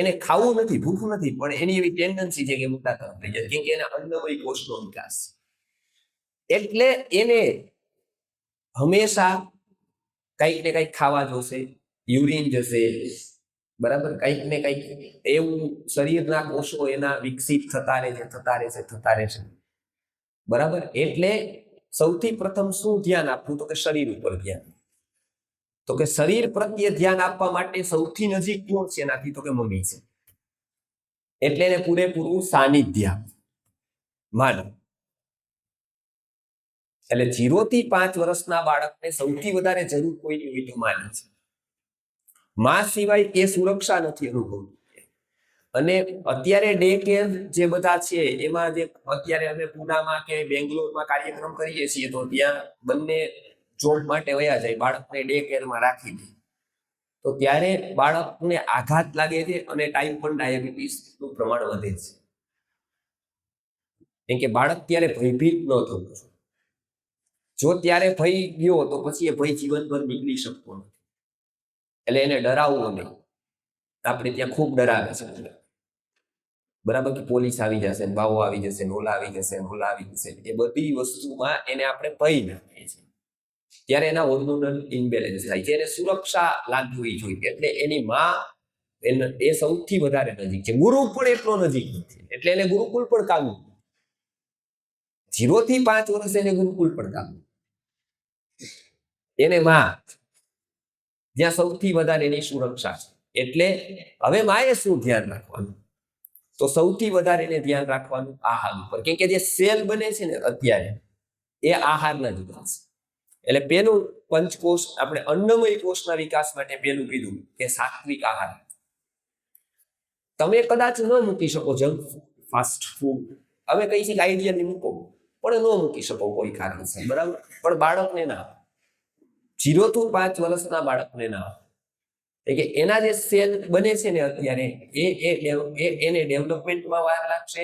એને ખાવું નથી, ભૂખ નથી, પણ એની એવી ટેન્ડન્સી છે કે મોઢા તરફ લઈ જાય. કેમ કે એના અન્નમય કોષનો વિકાસ. એટલે એને હંમેશા કંઈક ને કંઈક ખાવા જોશે, યુરિન જશે, બરાબર? કંઈક ને કંઈક એવું શરીરના કોષો એના વિકસિત થતા રહેશે. બરાબર? એટલે સૌથી પ્રથમ શું ધ્યાન આપવું? તો કે શરીર ઉપર ધ્યાન. તો કે શરીર પ્રત્યે ધ્યાન આપવા માટે સૌથી નજીક કોણ છે એનાથી? તો કે મમ્મી છે. એટલે એને પૂરેપૂરું સાનિધ્ય માનો. એટલે 0 થી 5 વર્ષના બાળકને સૌથી વધારે જરૂર કોઈની હોય તો માની છે. માં સિવાય એ સુરક્ષા નથી અનુભવતું. અને અત્યારે ડે કેર જે બધા છે એમાં જે અત્યારે અમે પુનામાં કે બેંગ્લોરમાં કાર્યક્રમ કરીએ છીએ તો ત્યાં બંને જોબ માટે વયા જાય, બાળકને ડે કેરમાં રાખી દે. તો ત્યારે બાળકને આઘાત લાગે છે અને ટાઈપ 1 ડાયાબિટીસનું પ્રમાણ વધે છે. કેમ કે બાળક ત્યારે ભયભીત ન થવું જોઈએ. જો ત્યારે ભય ગયો તો પછી એ ભય જીવનભર નીકળી શકતો નથી. એટલે એને ડરાવવો નહીં. આપણે ત્યાં ખૂબ ડરાવે છે, બરાબર, કે પોલીસ આવી જશે, બાવો આવી જશે, ઓલા આવી જશે, ઓલા આવી જશે. એ બધી વસ્તુમાં એને આપણે ભય નાખીએ છીએ. ત્યારે એના હોર્મોનલ ઇમ્બેલેન્સ થાય છે, એને સુરક્ષા લાગવી જોઈએ. એટલે એની માં એ સૌથી વધારે નજીક છે. ગુરુ પણ એટલો નજીક નથી, એટલે એને ગુરુકુળ પણ કામ. 0 થી 5 વર્ષ એને ગુરુકુળ પણ કામ. એને માં જ્યાં સૌથી વધારે એની સુરક્ષા છે. એટલે હવે માએ શું ધ્યાન રાખવાનું? તો સૌથી વધારે એને ધ્યાન રાખવાનું આહાર ઉપર. કેમ કે જે સેલ બને છે ને અત્યારે એ આહારના જ છે. એટલે પેલું પંચકોષ, આપણે અન્નમય કોષના વિકાસ માટે પેલું કીધું કે સાત્વિક આહાર. તમે કદાચ ન મૂકી શકો જંક ફૂડ, ફાસ્ટ ફૂડ, હવે કઈ છે આઈડિયલી મૂકો, પણ ન મૂકી શકો કોઈ કારણસર, બરાબર. પણ બાળકને ના, 0 થી 5 વર્ષના બાળકને ના. કે એના જે સેલ બને છે ને અત્યારે એને ડેવલપમેન્ટમાં વાર લાગશે.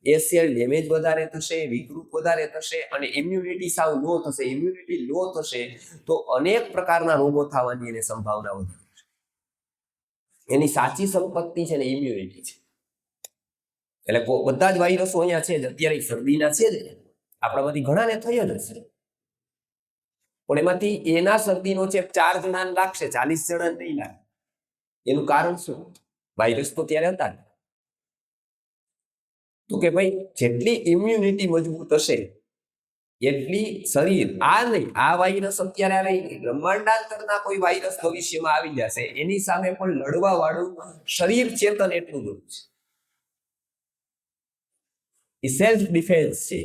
એ સેલ ડેમેજ વધારે થશે, વિકૃત વધારે થશે અને ઇમ્યુનિટી સાવ લો થશે. ઇમ્યુનિટી લો થશે તો અનેક પ્રકારના રોગો થવાની એને સંભાવના વધે છે. એની સાચી સંપત્તિ છે ને ઇમ્યુનિટી છે. એટલે બધા જ વાયરસો અહીંયા છે જ. અત્યારે શરદીના છે જ, આપણામાંથી ઘણાને થઈ જ હશે. પણ એમાંથી એના શરદીનો ચેપ 4 જણાને લાગશે, 40 જણાને નહીં લાગે. એનું કારણ શું? વાયરસ તો ત્યારે હતા. તો કે ભાઈ જેટલી ઇમ્યુનિટી મજબૂત હશે એટલી શરીર, આ નહીં, આ વાયરસ અત્યારે આવે, બ્રહ્માંડાંતરના કોઈ વાયરસ ભવિષ્યમાં આવી જશે, એની સામે પણ લડવા વાળું શરીર ચેતન એટલું બધું છે. એ સેલ્ફ ડિફેન્સ છે.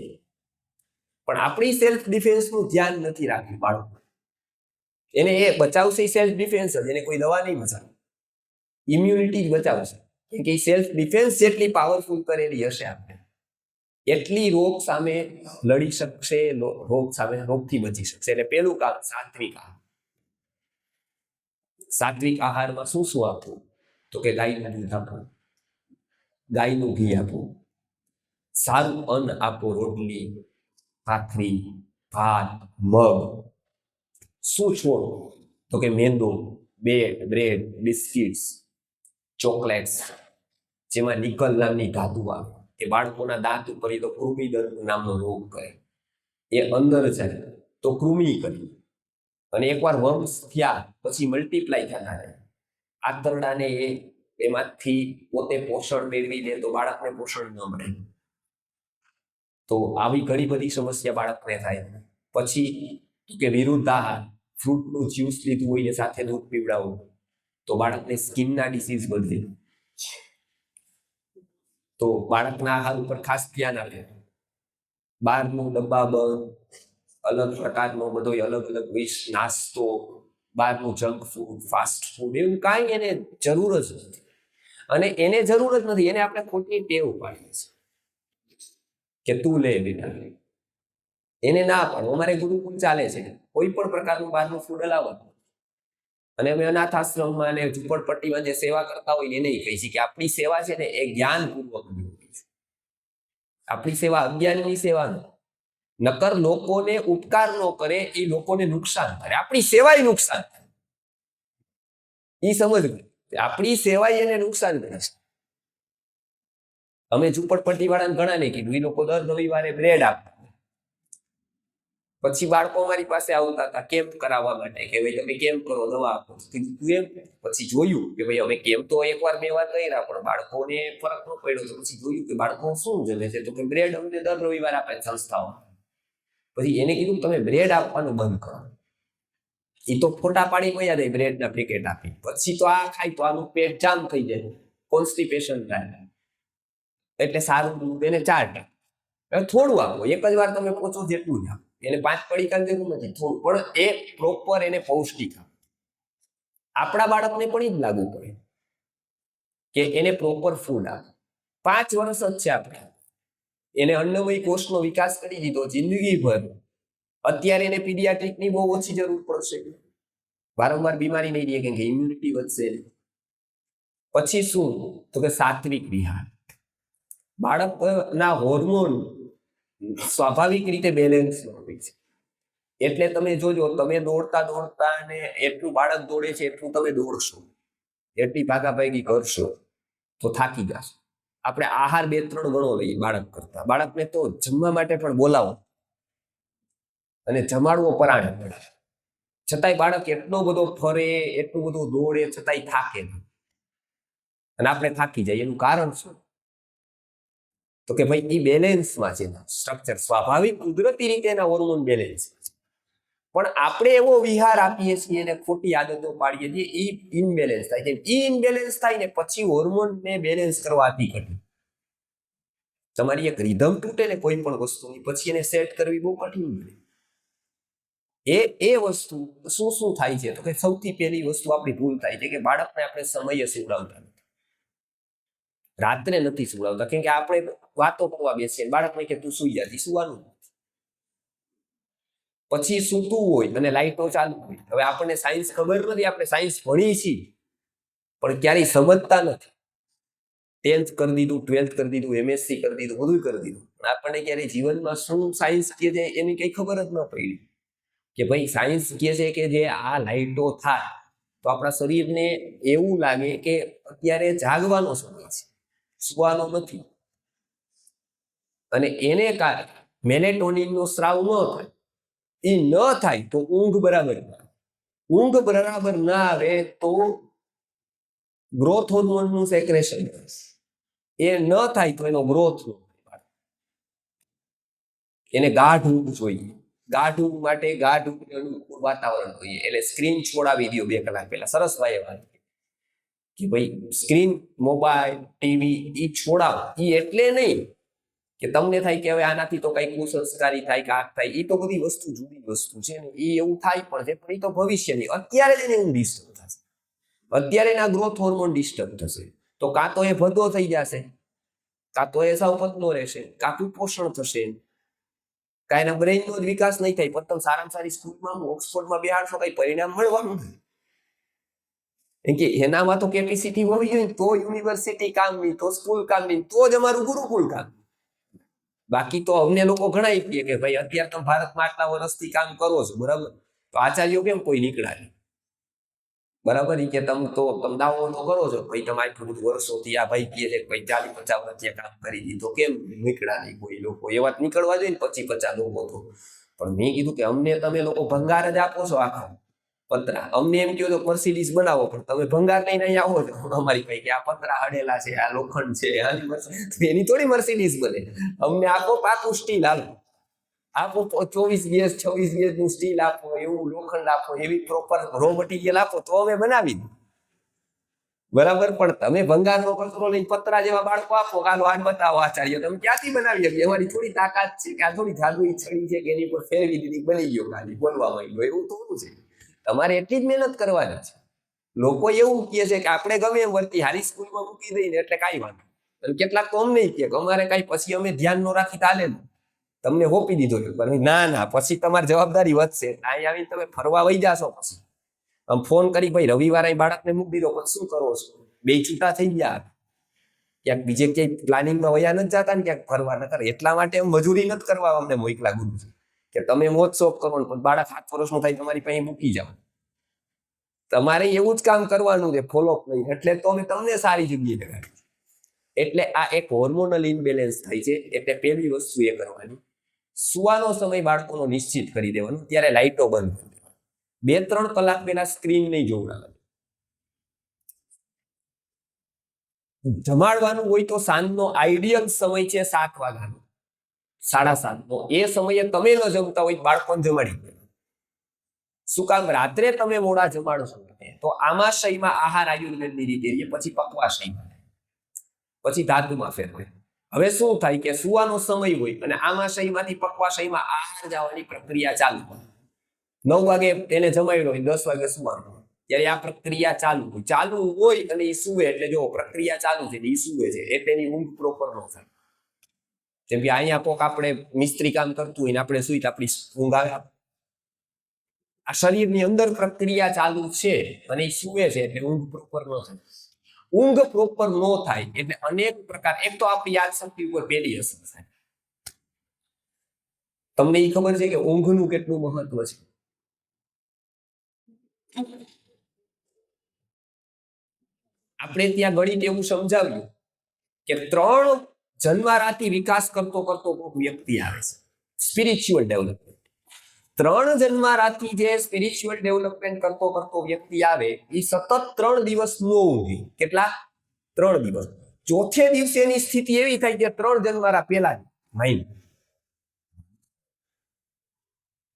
પણ આપણી સેલ્ફ ડિફેન્સનું ધ્યાન નથી રાખ્યું બાળકો. એને એ બચાવશે સેલ્ફ ડિફેન્સ જ, એને કોઈ દવા નહીં બચાવે, ઇમ્યુનિટી જ બચાવશે. કેમ કે સેલ્ફ ડિફેન્સ જેટલી પાવરફુલ કરેલી હશે આપણે, એટલી રોગ સામે લડી શકશે, રોગથી બચી શકશે. એટલે પેલું કામ સાત્વિક આહાર. સાત્વિક આહારમાં શું શું આપવું? તો કે ગાયનું દૂધ આપવું, ગાયનું ઘી આપવું, સારું અન્ન આપો, રોટલી, ભાખરી, ભાત, મગ. શું છોડો? તો કે મેંદો, બ્રેડ, બિસ્કિટ્સ, ચોકલેટ્સ, જેમાં નિકલ નામની ધાતુ આવે, કે બાળકોના દાંત ઉપર તો કૃમિદંત નામનો રોગ કરે, એ અંદર જાય તો કૃમિ કરી, અને એકવાર વંશ થયા પછી મલ્ટીપ્લાય થતા રહે. આંતરડાને એમાંથી પોતે પોષણ મેળવી લે તો બાળકને પોષણ ન મળે. તો આવી ઘણી બધી સમસ્યા બાળકને થાય. પછી કે વિરુદ્ધ આહાર, ફ્રૂટનું જ્યુસ લીધું હોય સાથે દૂધ પીવડાવવું તો બાળકને સ્કિનના ડિસીઝ વધે. તો બાળકના આહાર ઉપર ખાસ ધ્યાન આપે. બહારનું ડબ્બા બંધ, અલગ પ્રકારનો બધો અલગ અલગ નાસ્તો, બહારનું જંક ફૂડ, ફાસ્ટ ફૂડ, એવું કાંઈ એને જરૂર જ નથી. અને એને જરૂર જ નથી, એને આપણે ખોટી ટેવ પાડીએ છીએ કે તું લે બેટા. એને ના પાડો. અમારે ગુરુકુળ ચાલે છે, કોઈ પણ પ્રકારનું બહારનું ફૂડ અલાવડ. અને અમે અનાથ આશ્રમમાં અને ઝૂંપડપટ્ટીમાં જે સેવા કરતા હોય એને કહી છે કે આપણી સેવા છે ને એ જ્ઞાનપૂર્વકની હોય છે. આપણી સેવા અજ્ઞાનની સેવા ન. નકર લોકોને ઉપકાર ન કરે એ લોકોને નુકસાન કરે, આપણી સેવાય નુકસાન થાય. એ સમજવું, આપણી સેવાય એને નુકસાન કરે છે. અમે ઝૂંપડપટ્ટી વાળાને ઘણાને કીધું, એ લોકો દર રવિવારે બ્રેડ આપતા. પછી બાળકો અમારી પાસે આવતા હતા કેમ્પ કરાવવા માટે, કે ભાઈ તમે કેમ્પ કરો, દવા આપો. પછી જોયું કે ભાઈ અમે કેમ્પ તો 1 વાર 2 વાર કર્યા, પણ બાળકોને ફરક ન પડ્યો. તો પછી જોયું કે બાળકો શું જમે છે, તો કે બ્રેડ અમને દર રવિવાર આપે સંસ્થાઓ. પછી એને કીધું તમે બ્રેડ આપવાનું બંધ કરો. એ તો ફોટા પાડી વયા જાય બ્રેડના પેકેટ આપી, પછી તો આ ખાય તો આનું પેટ જામ થઈ જાય, કોન્સ્ટિપેશન થાય. એટલે સારું દૂધ એને 4 ટાઈમ થોડું આપો, એક જ વાર તમે પોચો જેટલું જ આપો, એને 5 પડીકાની જરૂર નથી, થોડું પણ એ પ્રોપર એને પૌષ્ટિક આપો. આપણા બાળકને પણ એ જ લાગુ પડે કે એને પ્રોપર ફૂડ આપો. 5 વર્ષ જ છે આપણે, એને અન્નમય કોષનો વિકાસ કરી દીધો જિંદગીભર. અત્યારે એને પીડિયાટ્રિકની બહુ ઓછી જરૂર પડશે, વારંવાર બીમારી નહીં રહે, કેમ કે ઇમ્યુનિટી વધશે. પછી શું તો કે સાત્વિક વિહાર. બાળકના હોર્મોન સ્વાભાવિક રીતે બેલેન્સ હોય છે. એટલે તમે જોજો, તમે દોડતા દોડતા ને એટલું બાળક દોડે છે એટલું તમે દોડશો, એટલી ભાગાભાગી કરશો તો થાકી જશો. આપણે આહાર 2-3 ગણો લઈએ બાળક કરતા. બાળકને તો જમવા માટે પણ બોલાવો અને જમાડવો પરાણે પડે, છતાંય બાળક એટલો બધો ફરે, એટલું બધું દોડે, છતાંય થાકે નહીં. અને આપણે થાકી જાય. એનું કારણ શું? તો કે ભાઈ એ બેલેન્સમાં છે, સ્ટ્રક્ચર સ્વાભાવિક કુદરતી રીતે એના હોર્મોન બેલેન્સ. પણ આપણે એવો વિહાર આપીએ છીએ અને ખોટી આદતો પાડીએ છીએ, એ ઇનબેલેન્સ થાય છે. એ ઇનબેલેન્સ થાય ને પછી હોર્મોનને બેલેન્સ કરવાથી ઘટે. તમારી એક રિધમ તૂટે ને કોઈ પણ વસ્તુની, પછી એને સેટ કરવી બહુ કઠિન બને. એ વસ્તુ શું થાય છે તો કે સૌથી પહેલી વસ્તુ આપણી ભૂલ થાય છે કે બાળકને આપણે સમયે સુવડાવતા નથી, રાત્રે નથી સુવડાવતા. કેમ કે આપણે વાતો કરવા બેસીએ, બાળકને કે તું સુઈ જા, સુવાનું. પછી સૂતું હોય અને લાઈટો ચાલુ હોય. હવે આપણને સાયન્સ ખબર નથી, આપણે સાયન્સ ભણીએ છીએ પણ ક્યારેય સમજતા નથી. 10th કરી દીધું, 12th કરી દીધું, MSc કરી દીધું, બધું કરી દીધું, પણ આપણને ક્યારેય જીવનમાં શું સાયન્સ કહે છે એની કઈ ખબર જ ન પડી. કે ભાઈ સાયન્સ કહે છે કે જે આ લાઈટો થાય તો આપણા શરીરને એવું લાગે કે અત્યારે જાગવાનો સમય છે, સુવાનો નથી. અને એને કારણે મેલેટોનિનનો સ્રાવ ન થાય. એ ન થાય તો ઊંઘ બરાબર ના આવે. ઊંઘ બરાબર ના આવે તો ગ્રોથ હોર્મોનનું સેક્રેશન એ ન થાય તો એનો ગ્રોથ ન થાય. એને ગાઢ ઊંઘ જોઈએ. ગાઢ ઊંઘ માટે ગાઢ ઊંઘ વાતાવરણ જોઈએ. એટલે સ્ક્રીન છોડાવી દો 2 કલાક પહેલા. સરસ ભાઈ વાત કે ભાઈ સ્ક્રીન, મોબાઈલ, ટીવી એ છોડાવો. એ એટલે નહીં કે તમને થાય કે હવે આનાથી તો કઈ કુસંસ્કારી થાય કે આ થાય. એ તો બધી વસ્તુ જુદી વસ્તુ છે ને, એ એવું થાય પણ છે, પણ એ તો ભવિષ્યની. અત્યારે જ એને ઊંઘ ડિસ્ટર્બ થશે, અત્યારે એના ગ્રોથ હોર્મોન ડિસ્ટર્બ થશે, તો કાં તો એ ભદ્દો થઈ જશે, કાં તો એ સાવ પતલો રહેશે, કાં કુપોષણ થશે, કાં એના બ્રેઇનનો જ વિકાસ નહીં થાય. પણ તમે સારામાં સારી સ્કૂલમાં ઓક્સફોર્ડમાં બેહાડશો, કઈ પરિણામ મળવાનું નથી. કેમ કે એનામાં તો કેપેસિટી હોવી જોઈએ, તો યુનિવર્સિટી કામની, તો સ્કૂલ કામની, તો જ અમારું ગુરુકુળ કામ. બાકી તો અમને લોકો ઘણા કહીએ કે ભાઈ અત્યારે તમે ભારતમાં આટલા વર્ષથી કામ કરો છો, બરાબર, તો આચાર્યો કેમ કોઈ નીકળ્યા નહીં? બરાબર, કે તમે દાવો તો કરો છો ભાઈ તમે આટલું બધું વર્ષોથી આ ભાઈ કહે છે ભાઈ 40-50 વર્ષથી કામ કરી દીધું, કેમ નીકળ્યા નહીં કોઈ લોકો? એવા નીકળવા જોઈએ ને 25-50 લોકો તો. પણ મેં કીધું કે અમને તમે લોકો ભંગાર જ આપો છો, આખા પતરા. અમને એમ કહ્યું તો મર્સિડીઝ બનાવો, પણ તમે ભંગાર લઈને અહીં આવો છો અમારી પાસે કે આ પતરા હડેલા છે, આ લોખંડ છે, એની થોડી મર્સિડીઝ બને. અમને આપો પાકું સ્ટીલ, આપો 24 ગેસ 26 ગેસનું સ્ટીલ આપો, એવું લોખંડ આપો, એવી પ્રોપર રો મટીરિયલ આપો તો અમે બનાવી દઉં. બરાબર, પણ તમે ભંગારનો કચરો લઈને પતરા જેવા બાળકો આપો, કાલો આ બતાવો આચાર્ય, તમે ક્યાંથી બનાવી શકીએ? અમારી થોડી તાકાત છે કે આ થોડી જાદુઈ છડી છે કે એની પર ફેરવી દીધી બની ગયો, ખાલી બોલવા માંડ્યો, એવું થોડું છે. તમારે એટલી જ મહેનત કરવાની છે. લોકો એવું કહે છે કે આપણે ગમે એમ વર્તી હારી સ્કૂલમાં મૂકી દઈને એટલે કાંઈ વાંધો. અને કેટલાક તો અમને કહે કે અમારે કાંઈ પછી અમે ધ્યાન ન રાખી ચાલે ને, તમને હોપી દીધો. ના, પછી તમારી જવાબદારી વધશે. અહીં આવીને તમે ફરવા વહી જાશો, પછી આમ ફોન કરી ભાઈ રવિવારે બાળકને મૂકી દીધો, પછી શું કરો છો? 2 છૂટા થઈ ગયા, ક્યાંક બીજે ક્યાંય પ્લાનિંગમાં વયા નથી જતા ને ક્યાંક ફરવા ન કરે. એટલા માટે મજૂરી નથી કરવા અમને મોકલા ગુરુ કે તમે મોજ શોખ કરો ને, પણ બાળક 7 વર્ષનું થાય તમારી પાસે મૂકી જાઓ. તમારે એવું જ કામ કરવાનું છે, ફોલોઅપ નહીં. એટલે તો અમે તમને સારી જગ્યાએ લગાડી. એટલે આ એક હોર્મોનલ ઇનબેલેન્સ થાય છે. એટલે પહેલી વસ્તુ એ કરવાની, સુવાનો સમય બાળકોનો નિશ્ચિત કરી દેવાનો. ત્યારે લાઇટો બંધ કરી દેવાની. 2-3 કલાક પહેલા સ્ક્રીન નહીં જોવડાવવાની. જમાડવાનું હોય તો સાંજનો આઈડિયલ સમય છે 7 વાગ્યાનો, 7:30નો. એ સમયે તમે ન જમતા હોય બાળકોને જમાડી દે. શું કામ? રાત્રે તમે મોડા જમાડશો તો આમાશયમાં આહાર આયુર્વેદની રીતે રહીએ, પછી પક્વાશયમાં, પછી ધાતુમાં ફેરવે. હવે શું થાય કે સુવાનો સમય હોય અને આમાશયમાંથી પક્વાશયમાં આહાર જવાની પ્રક્રિયા ચાલુ હોય. 9 વાગે એને જમાડ્યો હોય, 10 વાગે સુવાનું, ત્યારે આ પ્રક્રિયા ચાલુ હોય અને એ સુવે એટલે જો પ્રક્રિયા ચાલુ છે, એ સુવે છે એટલે એની ઊંઘ પ્રોપર ન થાય. જેમ કે અહીંયા કોક આપણે મિસ્ત્રી કામ કરતું હોય ને આપણે સુઈ આપણી ઊંઘ આવે. આ શરીરની અંદર પ્રક્રિયા ચાલુ છે અને એ સુવે છે એટલે ઊંઘ પ્રોપર ન થાય. ઊંઘ પ્રોપર ન થાય એટલે અનેક પ્રકાર, એક તો આપણી યાદ શક્તિ ઉપર પેલી અસર થાય. તમને એ ખબર છે કે ઊંઘનું કેટલું મહત્વ છે? આપણે ત્યાં ગણિત એવું સમજાવ્યું કે 3 જન્મારાથી વિકાસ કરતો કોઈક વ્યક્તિ આવે છે, સ્પિરિચ્યુઅલ ડેવલપમેન્ટ. 3 જન્મારાથી જે સ્પિરિચ્યુઅલ ડેવલપમેન્ટ કરતો વ્યક્તિ આવે એ સતત 3 દિવસ નો ઊંઘે. કેટલા? 3 દિવસ. ચોથે દિવસે એની સ્થિતિ એવી થાય કે 3 જન્મારા પેલા માઇન્ડ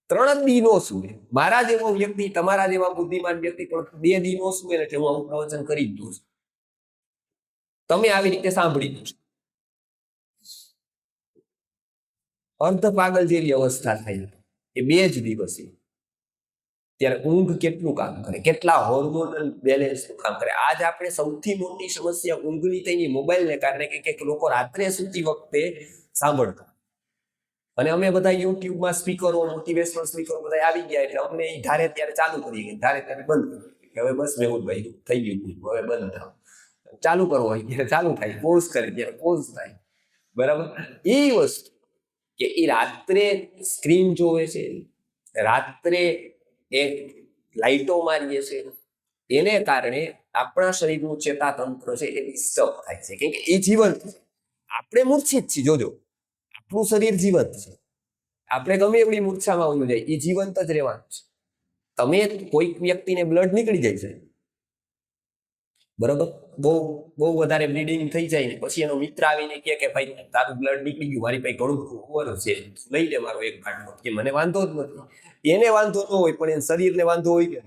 3 દી નો સુવે. મારા જેવો વ્યક્તિ, તમારા જેવા બુદ્ધિમાન વ્યક્તિ પણ 2 દી નો સુવે એટલે હું આવું પ્રવચન કરી જ દઉં છું. તમે આવી રીતે સાંભળી દો. અર્ધ પાગલ જેવી અવસ્થા થાય એ 2 જ દિવસે. ત્યારે ઊંઘ કેટલું કામ કરે, કેટલા હોર્મોનલ બેલેન્સ કામ કરે. આજ આપણે સૌથી મોટી સમસ્યા ઊંઘની થઈ મોબાઈલને કારણે કે લોકો રાત્રે સૂતી વખતે સાંભળતા. અને અમે બધા યુટ્યુબમાં સ્પીકરો, મોટિવેશનલ સ્પીકરો બધા આવી ગયા એટલે અમને ધારે ત્યારે ચાલુ કરી ગયા, ધારે ત્યારે બંધ કરી. હવે બસ મેહુલભાઈ થઈ ગયું, હવે બંધ થાવ. ચાલુ કરવો હોય ત્યારે ચાલુ થાય, પોઝ કરે ત્યારે પોઝ થાય. બરાબર? એ વસ્તુ કે એ રાત્રે સ્ક્રીન જોવે છે, રાત્રે એ લાઈટો મારીએ છે, એને કારણે આપણા શરીરનું ચેતાતંત્ર છે એ ડિસ્ટર્બ થાય છે. કેમ કે એ જીવંત છે, આપણે મૂર્છિત છીએ. જોજો, આપણું શરીર જીવંત છે, આપણે ગમે એવડી મૂર્છામાં હોવું જાય, એ જીવંત જ રહેવાનું છે. તમે કોઈક વ્યક્તિને બ્લડ નીકળી જાય છે, બરોબર, બહુ વધારે બ્લીડિંગ થઈ જાય ને પછી એનો મિત્ર આવીને કે ભાઈ તારું બ્લડ નીકળી ગયું, મારી પાસે ઘણું ઓવર છે, લઈ લે મારો એક બાટલો. કે મને વાંધો જ નથી. એને વાંધો ન હોય પણ એના શરીરને વાંધો હોય કે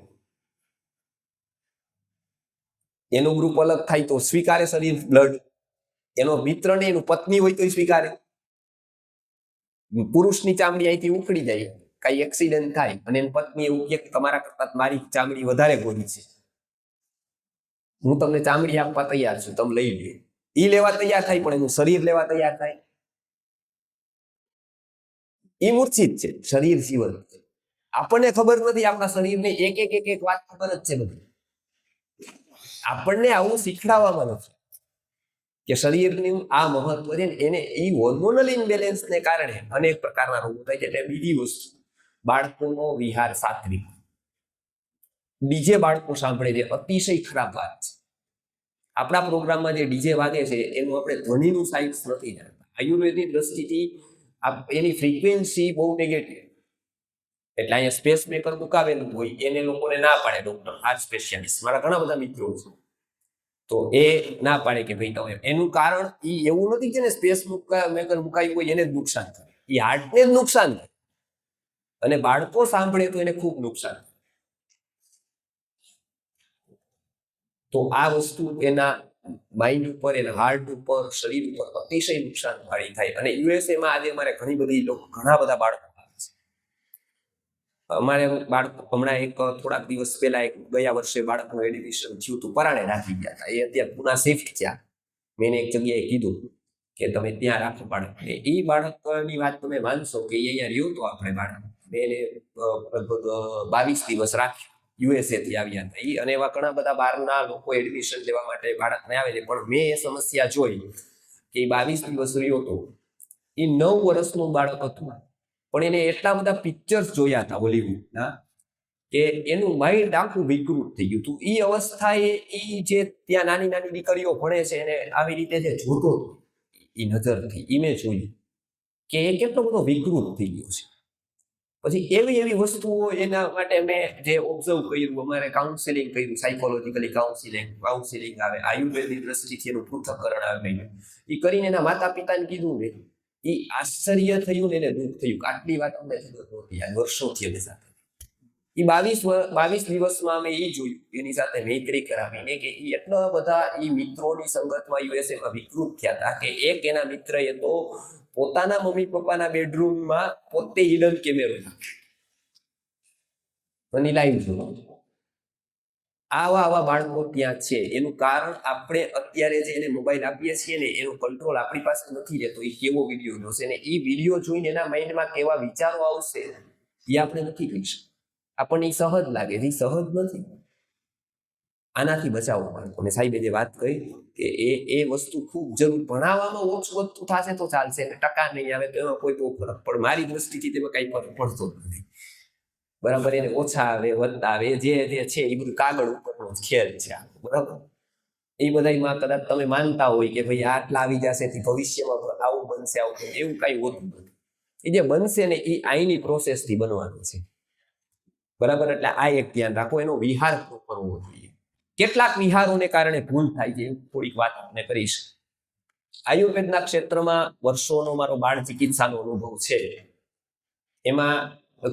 એનું ગ્રુપ અલગ થાય તો સ્વીકારે શરીર બ્લડ. એનો મિત્ર ને એનું પત્ની હોય તો સ્વીકારે. પુરુષની ચામડી અહીંથી ઉખડી જાય, કઈ એક્સિડન્ટ થાય અને એની પત્ની એવું કે તમારા કરતા મારી ચામડી વધારે ગોરી છે, હું તમને ચામડી આપવા તૈયાર છું, તમે લઈ લે. ઈ લેવા તૈયાર થાય પણ એનું શરીર લેવા તૈયાર થાય. એ મૂર્છિત છે, શરીર જીવન છે. આપણને ખબર નથી, આપણા શરીરને એક વાત ખબર જ છે બધી. આપણને આવું શીખડાવવામાં નથી કે શરીરનું આ મહત્વ છે ને. એને એ હોર્મોનલ ઇમ્બેલેન્સને કારણે અનેક પ્રકારના રોગો થાય છે. એટલે બીજી વસ્તુ, બાળકોનો વિહાર સાત્વિક. ડીજે બાળકો સાંભળે છે, અતિશય ખરાબ વાત છે. આપણા પ્રોગ્રામમાં જે ડીજે વાગે છે એનું આપણે ધ્વનિનું સાયન્સ નથી જાણતા. આયુર્વેદની દ્રષ્ટિથી એની ફ્રીક્વન્સી બહુ નેગેટિવ. એટલે અહીંયા સ્પેસ મેકર મુકાવેલું હોય એને લોકોને ના પાડે ડોક્ટર, હાર્ટ સ્પેશિયાલિસ્ટ. મારા ઘણા બધા મિત્રો છે, તો એ ના પાડે કે ભાઈ તમે. એનું કારણ એ એવું નથી કે સ્પેસ મેકર મુકાયું હોય એને જ નુકસાન થાય, એ હાર્ટને જ નુકસાન થાય. અને બાળકો સાંભળે તો એને ખૂબ નુકસાન થાય. તો આ વસ્તુ એના માઇન્ડ ઉપર, એના હાર્ટ ઉપર, શરીર ઉપર અતિશય નુકસાન વાળી થાય. અને યુએસએમાં આજે અમારે ઘણા બધા બાળકો આવે છે. અમારે બાળકો હમણાં થોડાક દિવસ પહેલા ગયા વર્ષે બાળકનું એડમિશન થયું હતું, પરાણે રાખી ગયા હતા. એ અત્યારે પુના શિફ્ટ થયા. મેં એક જગ્યાએ કીધું કે તમે ત્યાં રાખો બાળક. એ બાળકની વાત તમે માનશો કે એ અહીંયા રહ્યો તો આપણે બાળક. મેં લગભગ 22 દિવસ રાખ્યું. યુએસએ થી આવ્યા હતા અને એવા ઘણા બધા બહારના લોકો એડમિશન લેવા માટે બાળકને આવે છે. પણ મેં એ સમસ્યા જોઈ કે 22 દિવસ રહ્યો હતો. એ 9 વર્ષનું બાળક હતું, પણ એને એટલા બધા પિક્ચર્સ જોયા હતા હોલીવુડના કે એનું માઇન્ડ આખું વિકૃત થઈ ગયું હતું. એ અવસ્થાએ એ જે ત્યાં નાની નાની દીકરીઓ ભણે છે એને આવી રીતે જે જોતો એ નજરથી એ મેં જોયું કે એ કેટલો બધો વિકૃત થઈ ગયો છે. પછી એવી વસ્તુઓ એના માટે મેં જે ઓબ્ઝર્વ કર્યું, અમારે કાઉન્સેલિંગ કર્યું, સાયકોલોજીકલી કાઉન્સેલિંગ આવે, આયુર્વેદની દ્રષ્ટિથી એનું પૃથ્થકરણ આવે. એ કરીને એના માતા પિતાને કીધું ને, એ આશ્ચર્ય થયું ને એને દુઃખ થયું કે આટલી વાત અમને ખબર નહોતી, આ વર્ષોથી અમે સાથે. એ 22 દિવસમાં અમે એ જોયું, એની સાથે મૈત્રી કરાવીને કે એ એટલા બધા એ મિત્રોની સંગતમાં યુએસએમાં વિકૃત થયા હતા કે એક એના મિત્રએ તો પોતાના મમ્મી પપ્પાના બેડરૂમમાં પોતે હિડન કેમેરો અને લાઈવ જોયું. આવા બાળકો ત્યાં છે. એનું કારણ આપણે અત્યારે જે એને મોબાઈલ આપીએ છીએ ને એનો કંટ્રોલ આપણી પાસે નથી રહેતો. એ કેવો વિડીયો જોશે ને એ વિડીયો જોઈને એના માઇન્ડમાં કેવા વિચારો આવશે એ આપણે નથી કહી શકતા. આપણને એ સહજ લાગે છે, એ સહજ નથી. આનાથી બચાવો બાળકોને. સાહેબે જે વાત કરી કે એ વસ્તુ ખૂબ જરૂર. ભણાવવામાં ઓછું વધતું થશે તો ચાલશે, ટકા નહીં આવે તો એમાં કોઈ બહુ ફરક પડે. મારી દ્રષ્ટિથી તેમાં કઈ ફરક પડતો નથી. બરાબર, એને ઓછા આવે વધતા આવે જે છે એ બધું કાગળ ઉપરનો ખેલ છે. બરાબર, એ બધામાં કદાચ તમે માનતા હોય કે ભાઈ આટલા આવી જશે ભવિષ્યમાં આવું બનશે આવું બનશે, એવું કઈ હોતું નથી. એ જે બનશે ને એ આઈની પ્રોસેસથી બનવાનું છે. બરાબર, એટલે આ એક ધ્યાન રાખો, એનો વિહાર કરવો જોઈએ. કેટલાક વિહારોને કારણે ભૂલ થાય છે, થોડીક વાત આપણે કરીશ. આયુર્વેદના ક્ષેત્રમાં વર્ષોનો મારો બાળ ચિકિત્સાનો અનુભવ છે. એમાં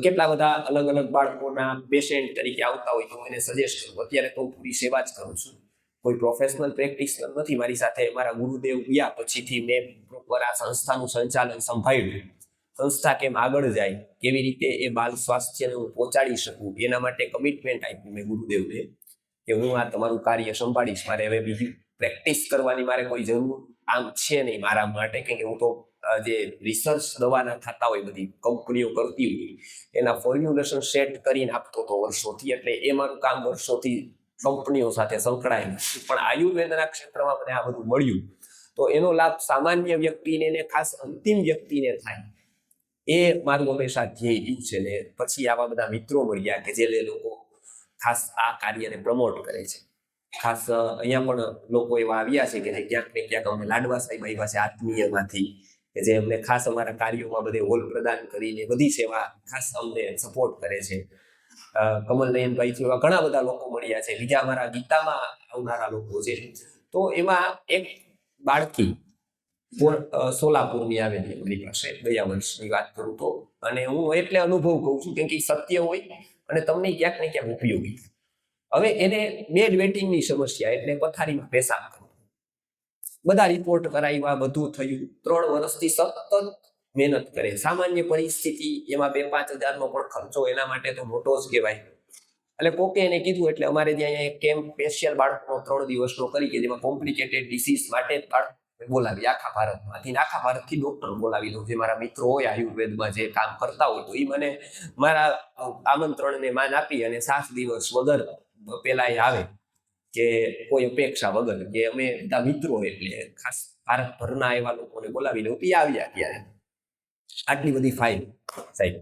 કેટલા બધા અલગ અલગ બાળકોના પેશન્ટ તરીકે આવતા હોય તો એને સજેસ્ટ કરું. અત્યારે તો પૂરી સેવા જ કરું છું. કોઈ પ્રોફેશનલ પ્રેક્ટિશનર નથી મારી સાથે. મારા ગુરુદેવ ગયા પછીથી મેં પ્રોપર આ સંસ્થાનું સંચાલન સંભાળ્યું. સંસ્થા કેમ આગળ જાય, કેવી રીતે એ બાલ સ્વાસ્થ્યને હું પહોંચાડી શકું, એના માટે કમિટમેન્ટ આપ્યું મેં ગુરુદેવને કે હું આ તમારું કાર્ય સંભાળીશ. મારે હવે બીજી પ્રેક્ટિસ કરવાની મારે કોઈ જરૂર આમ છે નહીં મારા માટે, કે હું તો જે રિસર્ચ દવાના થતા હોય બધી કંપનીઓ કરતી હોય એના ફોર્મ્યુલેશન સેટ કરીને આપતો હતો વર્ષોથી. એટલે એ મારું કામ વર્ષોથી કંપનીઓ સાથે સંકળાયેલું. પણ આયુર્વેદના ક્ષેત્રમાં મને આ બધું મળ્યું તો એનો લાભ સામાન્ય વ્યક્તિને ને ખાસ અંતિમ વ્યક્તિને થાય, એ મારું હંમેશા ધ્યેય છે. ને પછી આવા બધા મિત્રો મળ્યા કે જે લોકો ખાસ આ કાર્યને પ્રમોટ કરે છે. ખાસ અહીંયા પણ લોકો એવા આવ્યા છે કે ક્યાંક ને ક્યાંક અમે લાડવા સાહેબ આવ્યા છે આત્મીયમાંથી, કે જે અમને ખાસ અમારા કાર્યોમાં બધે હોલ પ્રદાન કરીને બધી સેવા ખાસ અમને સપોર્ટ કરે છે. કમલનયનભાઈ જેવા ઘણા બધા લોકો મળ્યા છે. બીજા અમારા ગીતામાં આવનારા લોકો છે. તો એમાં એક બાળકી સોલાપુરની આવેલી મારી પાસે, ગયા વર્ષની વાત કરું તો. અને હું એટલે અનુભવ કહું છું કેમ કે સત્ય હોય અને તમને ક્યાંક ને ક્યાંક ઉપયોગી. હવે એને બેડ વેટિંગની સમસ્યા, એટલે પથારીમાં પેશાબ કરવો. બધા રિપોર્ટ કરાવ્યા, બધું થયું. 3 વર્ષથી સતત મહેનત કરે. સામાન્ય પરિસ્થિતિ એમાં 2-5 હજારનો પણ ખર્ચો એના માટે તો મોટો જ કહેવાય. એટલે કોકે એને કીધું, એટલે અમારે ત્યાં એક કેમ્પ સ્પેશિયલ બાળકનો 3 દિવસનો કરી કે જેમાં કોમ્પ્લિકેટેડ ડિસીઝ માટે બોલાવી આખા ભારતમાંથી. આખા ભારતથી ડોક્ટર બોલાવી દઉં. જે મારા મિત્રો હોય આયુર્વેદમાં જે કામ કરતા હોય તો એ મને મારા આમંત્રણને માન આપી અને 7 દિવસ વગર પેલા એ આવે કે કોઈ અપેક્ષા વગર, કે અમે બધા મિત્રો એટલે ખાસ ભારતભરના એવા લોકોને બોલાવી લઉં. એ આવ્યા ત્યારે આટલી બધી ફાઇલ સાહેબ,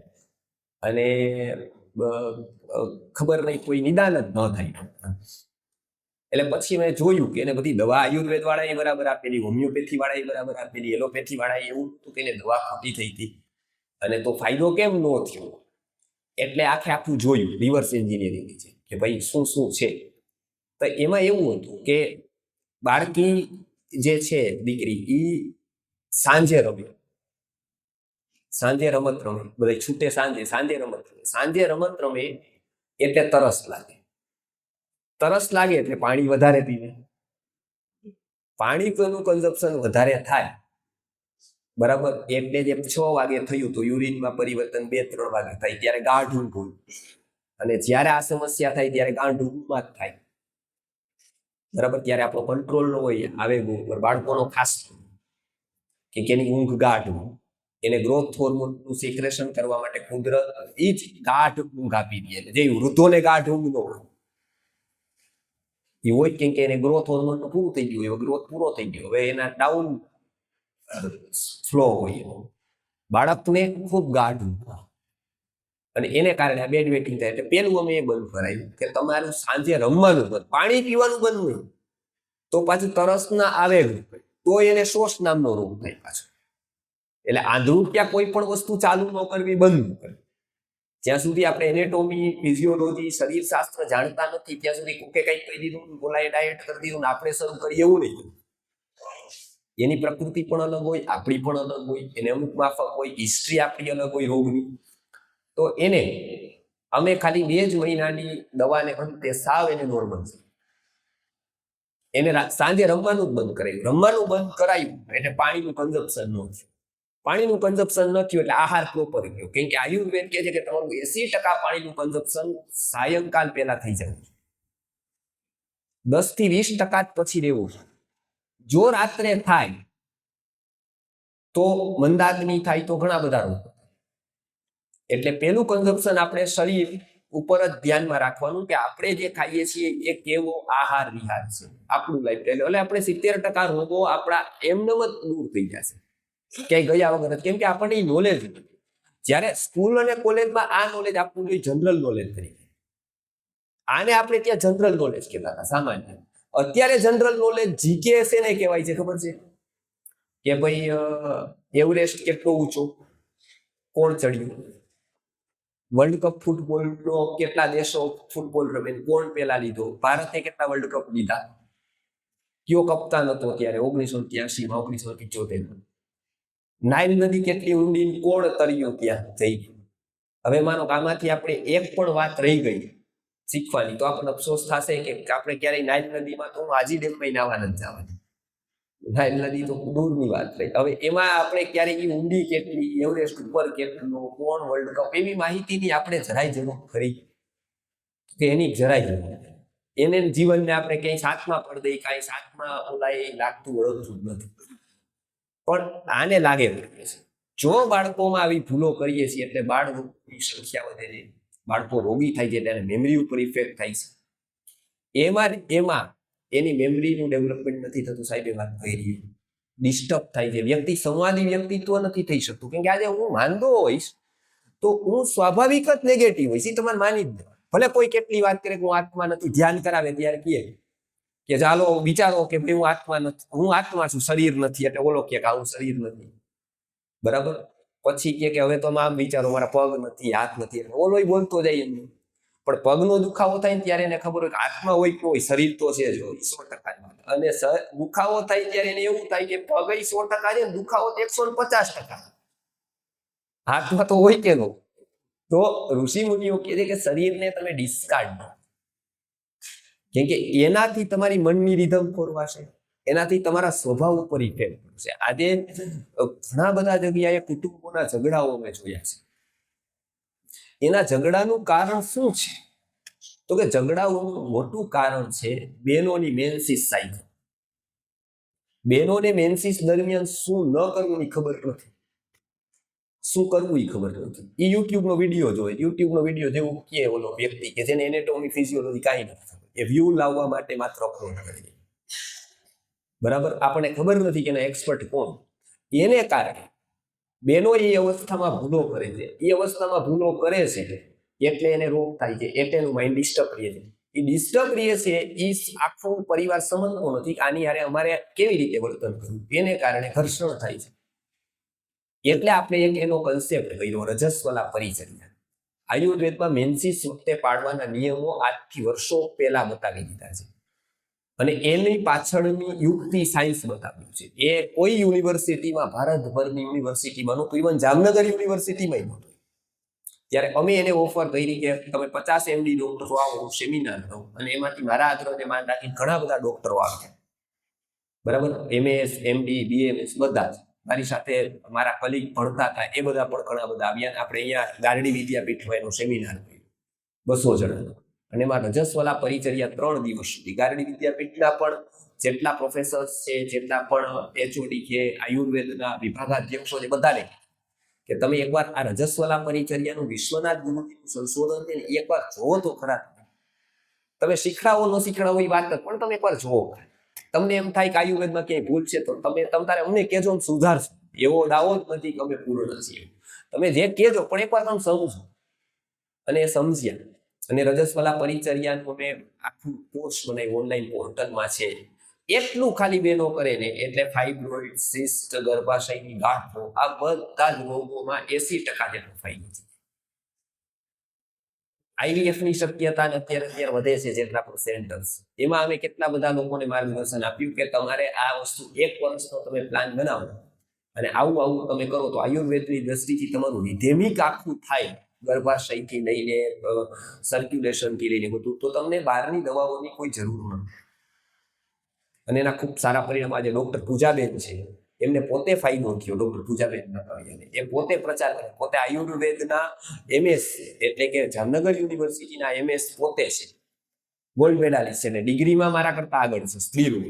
અને ખબર નહીં કોઈ નિદાન જ ન થાય. એટલે પછી મેં જોયું કે એને બધી દવા આયુર્વેદ વાળાએ બરાબર આપેલી, હોમિયોપેથી વાળાએ બરાબર આપેલી, એલોપેથી વાળાએ એવું હતું કે એને દવા ખોટી થઈ હતી. અને તો ફાયદો કેમ ન થયો, એટલે આખું જોયું. રિવર્સ એન્જિનિયરિંગ છે કે ભાઈ શું શું છે. તો એમાં એવું હતું કે બાળકી જે છે દીકરી, એ સાંજે રમે, સાંજે રમત રમે, બધા છૂટે સાંજે રમત રમે. સાંજે રમત રમે એટલે તરસ લાગે. તરસ લાગે એટલે પાણી વધારે પીવે. પાણીનું કન્ઝપ્શન વધારે થાય, બરાબર. એટલે જેમ 6 વાગે થયું તો યુરિનમાં પરિવર્તન 2-3 વાગે થાય, ત્યારે ગાઢ ઊંઘ હોય. અને જ્યારે આ સમસ્યા થાય ત્યારે ગાઢ ઊંઘમાં જ થાય, બરાબર. ત્યારે આપણો કંટ્રોલ ન હોય આવેગ ઉપર. બાળકોનો ખાસ કે એની ઊંઘ ગાઢ, એને ગ્રોથ હોર્મોનનું સિક્રેશન કરવા માટે કુદરત એ જ ગાઢ ઊંઘ આપી દે. જે વૃદ્ધોને ગાઢ ઊંઘ ન હોય એ હોય, કેમ કે એને ગ્રોથ હોર્મોન પૂરું થઈ ગયું હોય, ગ્રોથ પૂરો થઈ ગયો, હવે એના ડાઉન ફ્લો હોય. બાળકને ખૂબ ગાઢ ઊંઘ, અને એને કારણે આ બેડ વેટિંગ થાય. એટલે પેલું અમે એ બંધ કરાયું કે તમારું સાંજે રમવાનું બંધ, પાણી પીવાનું બંધ નહીં, તો પાછું તરસ ના આવે તો એને શોષ નામનો રોગ થાય પાછો. એટલે આંધળું કોઈ પણ વસ્તુ ચાલુ ન કરવી, બંધ ન કરવી. જ્યાં સુધી આપણે એનેટોમી, ફિઝિયોલોજી, શરીર શાસ્ત્ર જાણતા નથી ત્યાં સુધી કોકે કંઈક કહી દીધું, બોલાએ ડાયટ કરી દીધું ને આપણે શરૂ કરીએ, એવું નહીં. એની પ્રકૃતિ પણ અલગ હોય, આપણી પણ અલગ હોય, એને અમુક માફક હોય, હિસ્ટ્રી આપણી અલગ હોય રોગની. તો એને અમે ખાલી 2 જ મહિનાની દવાને અંતે સાવ એને નોર્મલ છે. એને સાંજે રમવાનું જ બંધ કરાયું. રમવાનું બંધ કરાયું એટલે પાણીનું કન્ઝપ્શન ન થયું. પાણીનું કન્ઝપ્શન ન થયું એટલે આહાર પ્રોપર ગયો. કેમ કે આયુર્વેદ કહે છે કે તમારું 80% પાણીનું કન્ઝપ્શન સાયંકાલ પહેલા થઈ જવું. 10 થી 20% પછી રહેવું. જો રાત્રે થાય તો મંદાગ્નિ થાય તો ઘણા બધા રોગ. એટલે પેલું કન્ઝપ્શન આપણે શરીર ઉપર જ ધ્યાનમાં રાખવાનું કે આપણે જે ખાઈએ છીએ એ કેવો આહાર વિહાર છે, આપણું લાઈફસ્ટાઈલ. એટલે આપણે 70% રોગો આપણા એમનેમ જ દૂર થઈ જશે ક્યાંય ગયા વગર. કેમ કે આપણને નોલેજ નથી. જ્યારે સ્કૂલ અને કોલેજમાં આ નોલેજ આપવું જોઈએ જનરલ નોલેજ તરીકે. આને આપણે ત્યાં જનરલ નોલેજ કહેતા હતા સામાન્ય. અત્યારે જનરલ નોલેજ જીકે છે ને કહેવાય છે, ખબર છે કે ભાઈ એવરેસ્ટ કેટલો ઊંચો, કોણ ચડ્યું, વર્લ્ડ કપ ફૂટબોલનો કેટલા દેશો ફૂટબોલ રમે, કોણ પેલા લીધો, ભારતે કેટલા વર્લ્ડ કપ લીધા, કયો કપ્તાન હતો ત્યારે 1983માં, 1975માં, નાઇલ નદી કેટલી ઊંડી, કોણ તર્યું ત્યાં જઈ. હવે માનો આમાંથી આપણે એક પણ વાત રહી ગઈ શીખવાની તો આપણને અફસોસ થશે કે આપણે ક્યારેય નાઇલ નદીમાં તો હાજી ડેમમાં નાવા નથી જવાની. નાઇલ નદી તો દૂરની વાત રહી. હવે એમાં આપણે ક્યારેય ઊંડી કેટલી, એવરેસ્ટ ઉપર કેટલો, કોણ વર્લ્ડ કપ, એવી માહિતીની આપણે જરાય જરૂર ખરી કે એની જરાય જરૂર. એને જીવનને આપણે ક્યાંય સાથમાં પડી દઈ, કાંઈ સાથમાં ઓલાય લાગતું ઓળખતું જ નથી. પણ આને લાગે છે જો બાળકોમાં આવી ભૂલો કરીએ છીએ એટલે બાળરોગની સંખ્યા વધે છે, બાળકો રોગી થાય છે, ત્યારે મેમરી ઉપર ઇફેક્ટ થાય છે. એમાં એની મેમરીનું ડેવલપમેન્ટ નથી થતું. સાહેબે વાત કરી, ડિસ્ટર્બ થાય છે. વ્યક્તિ સંવાદી વ્યક્તિત્વ નથી થઈ શકતું. કેમ કે આજે હું માંદો હોઈશ તો હું સ્વાભાવિક જ નેગેટિવ હોઈશ. એ તમારે માની જ દો. ભલે કોઈ કેટલી વાત કરે કે હું આત્મા નથી, ધ્યાન કરાવે ત્યારે કહે કે ચાલો વિચારો કે ભાઈ હું આત્મા નથી, હું આત્મા છું, શરીર નથી. એટલે ઓલો કે હું શરીર નથી, બરાબર. પછી કે હવે તો આમ વિચારો મારા પગ નથી, હાથ નથી. એટલે ઓલો બોલતો જાય એમ. પણ પગનો દુખાવો થાય ને ત્યારે એને ખબર હોય કે આત્મા હોય કે હોય, શરીર તો છે જ 100%. અને દુખાવો થાય ત્યારે એને એવું થાય કે પગ 100% છે, દુખાવો 150%. હાથમાં તો હોય કે નો. તો ઋષિ મુનિઓ કહે છે કે શરીરને તમે ડિસ્કાર્ડ કરો. કેમ કે એનાથી તમારી મનની રીધમ ખોરવાશે, એનાથી તમારા સ્વભાવ ઉપર ઇફેક્ટ પડશે. આજે ઘણા બધા જગ્યાએ કુટુંબોના ઝઘડાઓ મેં જોયા છે. એના ઝઘડાનું કારણ શું છે? તો કે ઝઘડાઓનું મોટું કારણ છે બહેનોની મેન્સિસ સાયકલ. બહેનોને મેન્સિસ દરમિયાન શું ન કરવું એ ખબર નથી, શું કરવું એ ખબર નથી. એ યુટ્યુબનો વિડીયો જોવે. યુટ્યુબનો વિડીયો જેવું કે ઓલો વ્યક્તિ કે જેને એનેટોમી ફિઝિયોલોજી કાંઈ નથી ખબર, એ વ્યૂ લાવવા માટે માત્ર અપલોડ કરે, બરાબર. આપણને ખબર નથી કે એના એક્સપર્ટ કોણ. એને કારણે બહેનો એ અવસ્થામાં ભૂલો કરે છે. એ અવસ્થામાં ભૂલો કરે છે એટલે એને રોગ થાય છે, એટલે એનું માઇન્ડ ડિસ્ટર્બ રહે છે. એ ડિસ્ટર્બ રહે છે એ આખો પરિવાર સમજતો નથી આની હારે અમારે કેવી રીતે વર્તન કરવું. એને કારણે ઘર્ષણ થાય છે. એટલે આપણે એક એનો કન્સેપ્ટ કર્યો રજસ્વલા પરિચર્યા. આયુર્વેદમાં મેન્સિસ વખતે પાડવાના નિયમો આજથી વર્ષો પહેલા બતાવી દીધા છે અને એની પાછળની યુક્તિ સાયન્સ બતાવ્યું છે. એ કોઈ યુનિવર્સિટીમાં, ભારતભરની યુનિવર્સિટીમાં નહોતું, ઇવન જામનગર યુનિવર્સિટીમાં નહોતું. ત્યારે અમે એને ઓફર કરી કે તમે 50 MD ડોક્ટરો આવો, સેમિનાર કરો, અને એમાંથી મારા આગ્રહને માન રાખી ઘણા બધા ડોક્ટરો આવ્યા, બરાબર. MS, MD, BMS બધા જ મારી સાથે મારા કલીગ ભણતા હતા, એ બધા પણ ઘણા બધા આવ્યા. આપણે અહીંયા ગારડી વિદ્યાપીઠમાં એનો સેમિનાર કર્યો 200 જણાનો. અને એમાં રજસ્વલા પરિચર્યા 3 દિવસ સુધી ગારડી વિદ્યાપીઠના પણ જેટલા પ્રોફેસર્સ છે, જેટલા પણ HOD છે, આયુર્વેદના વિભાગાધ્યક્ષો છે, બધાને કે તમે એકવાર આ રજસ્વલા પરિચર્યાનું વિશ્વનાથ ગુરુજીનું સંશોધન છે ને એકવાર જોવો તો ખરા. તમે શીખડાવો ન શીખડાવો એ વાત, પણ તમે એકવાર જોવો. તમને એમ થાય કે આયુર્વેદમાં ક્યાંય ભૂલ છે તો તમારે અમને કહેજો, સુધારશો. એવો દાવો જ નથી કે અમે પૂર્ણ છીએ. તમે જે કહેજો પણ એકવાર તમે સમજો. અને એ સમજ્યા. અને રજસ્વલા પરિચર્યાનું અમે આખું કોર્સ બનાવ્યું, ઓનલાઈન પોર્ટલમાં છે. એટલું ખાલી બહેનો કરે ને એટલે ફાઇબ્રોઇડ, સિસ્ટ, ગર્ભાશયની ગાંઠો, આ બધા જ રોગોમાં 80% જેટલો ફાયદો છે. IVF ની શક્યતા અત્યારે વધે છે જેટલા પણ સેન્ટર્સ. એમાં અમે કેટલા બધા લોકોને માર્ગદર્શન આપ્યું કે તમારે આ વસ્તુ 1 વર્ષનો તમે પ્લાન બનાવો અને આવું તમે કરો તો આયુર્વેદની દ્રષ્ટિથી તમારું વિધેમિક આખું થાય, ગર્ભાશયથી લઈને સર્ક્યુલેશનથી લઈને બધું, તો તમને બહારની દવાઓની કોઈ જરૂર નથી. અને એના ખૂબ સારા પરિણામ આજે ડૉક્ટર પૂજાબેન છે, એમને પોતે ફાયદો થયો. ડૉક્ટર પૂજાબેન એ પોતે પ્રચાર કરે, પોતે આયુર્વેદના MS એટલે કે જામનગર યુનિવર્સિટીના MS પોતે છે, ગોલ્ડ મેડાલિસ્ટ છે, અને ડિગ્રીમાં મારા કરતા આગળ છે. સ્ત્રી રોગ,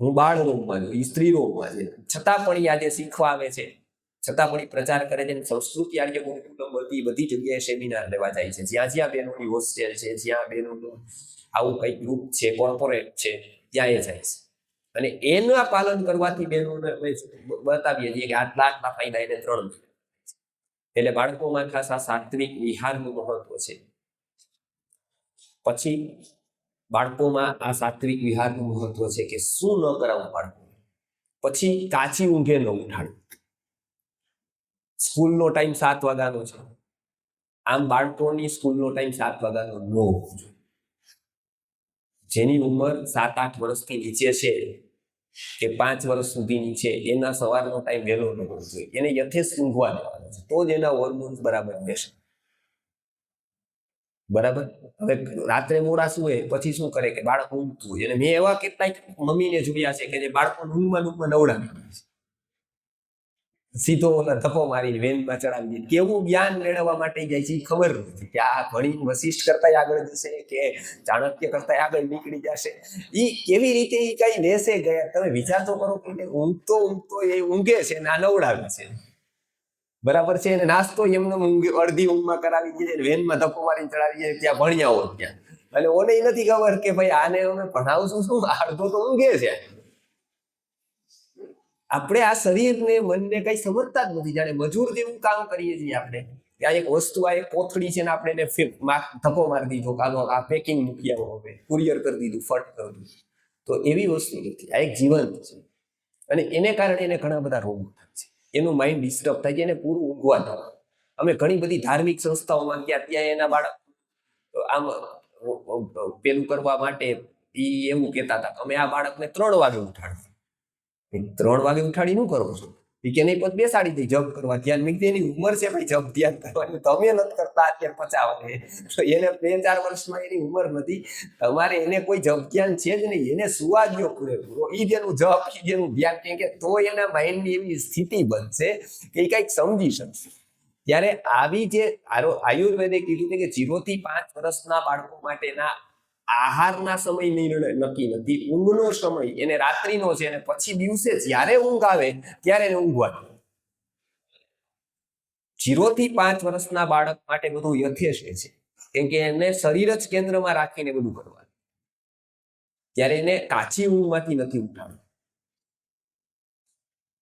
હું બાળ રોગમાં છું, એ સ્ત્રી રોગમાં છે, છતાં પણ એ આજે શીખવા આવે છે, છતાં પણ એ પ્રચાર કરે છે. સંસ્કૃતિ આર્ય ગુરુકુલમ બધી જગ્યાએ સેમિનાર લેવા જાય છે, જ્યાં જ્યાં બહેનોની હોસ્ટેલ છે, જ્યાં બહેનોનું આવું કંઈક ગ્રુપ છે, કોર્પોરેટ છે, ત્યાં એ જાય છે. અને એના પાલન કરવાથી બહેનોને બતાવીએ છીએ કે આટલા ફાયદા એને 3 મહિના. એટલે બાળકોમાં ખાસ આ સાત્વિક વિહારનું મહત્વ છે. પછી બાળકોમાં આ સાત્વિક વિહારનું મહત્વ છે કે શું ન કરાવવું બાળકો. પછી કાચી ઊંઘે ન ઉઠાડવું. સ્કૂલનો ટાઈમ 7 વાગ્યાનો છે, આમ બાળકોની સ્કૂલનો ટાઈમ 7 વાગ્યાનો ન હોવો જોઈએ. જેની ઉંમર 7-8 વર્ષથી નીચે છે કે 5 વર્ષ સુધીની છે, એના સવારનો ટાઈમ વહેલો ન હોવો જોઈએ. એને યથેષ્ટ ઊંઘવા દેવાનો છે, તો જ એના હોર્મોન્સ બરાબર રહેશે. બરાબર. હવે રાત્રે મોડા સુવે પછી શું કરે કે બાળક ઊંઘતું હોય. અને મેં એવા કેટલાય મમ્મીને જોયા છે કે જે બાળકો ઊંઘમાં નવડાવી દે છે, સીધો ધક્કો મારીને વેનમાં ચડાવી દે. કેવું જ્ઞાન મેળવવા માટે જાય છે એ ખબર નથી કે આ ભણી વશિષ્ઠ કરતા આગળ જશે કે ચાણક્ય કરતા આગળ નીકળી જશે. એ કેવી રીતે એ કઈ લેશે ગયા, તમે વિચાર તો કરો કે ઊંઘતો એ ઊંઘે છે ને આ નવડાવે છે, બરાબર છે. અને નાસ્તો એમને અડધી ઊંઘમાં કરાવી દે, વેનમાં ધક્કો મારીને ચડાવી દે, ત્યાં ભણ્યા હોય ત્યાં. અને ઓને નથી ખબર કે ભાઈ આને અમે ભણાવશું શું, અડધો તો ઊંઘે છે. આપણે આ શરીરને મનને કઈ સમજતા જ નથી. જાણે મજૂર જેવું કામ કરીએ છીએ આપણે. આ એક વસ્તુ, આ એક કોથળી છે ને આપણે એને ધક્કો મારી દીધો, કાલો આ પેકિંગ મૂકી આવો, હવે કુરિયર કરી દીધું, ફટ કરી દીધું. તો એવી વસ્તુ નથી, આ એક જીવન છે. અને એને કારણે એને ઘણા બધા રોગ થાય છે, એનું માઇન્ડ ડિસ્ટર્બ થાય છે, એને પૂરું ઊંઘવા દો. અમે ઘણી બધી ધાર્મિક સંસ્થાઓમાં ગયા, ત્યાં એના બાળક આમ પેલું કરવા માટે એવું કહેતા હતા, અમે આ બાળકને 3 વાગે ઉઠાડ્યું. 3 વાગે ઉઠાડી શું કરો છો? કે નહીં, પછી બેસાડી દઈ જપ કરવા ધ્યાન. મેં એની ઉંમર છે ભાઈ જપ ધ્યાન કરવાની, તમે નથી કરતા અત્યારે 50 વાગે, એને 2-4 વર્ષમાં એની ઉંમર નથી. તમારે એને કોઈ જપ ધ્યાન છે જ નહીં, એને સુવા દો પૂરેપૂરો. એ જેનું જપ, એ જેનું ધ્યાન, કે તો એના માઇન્ડની એવી સ્થિતિ બનશે કે એ કંઈક સમજી શકશે. ત્યારે આવી જે આયુર્વેદે કીધું છે કે 0 થી 5 વર્ષના બાળકો માટેના આહારના સમય નિર્ણય નક્કી નથી, ઊંઘનો સમય એને રાત્રિનો છે, અને પછી દિવસે જ્યારે ઊંઘ આવે ત્યારે એને ઊંઘવાનું. 0 થી 5 વર્ષના બાળક માટે બધું યથેષ્ટ છે, કેમ કે એને શરીર જ કેન્દ્રમાં રાખીને બધું કરવાનું. ત્યારે એને કાચી ઊંઘમાંથી નથી ઉઠાડવું,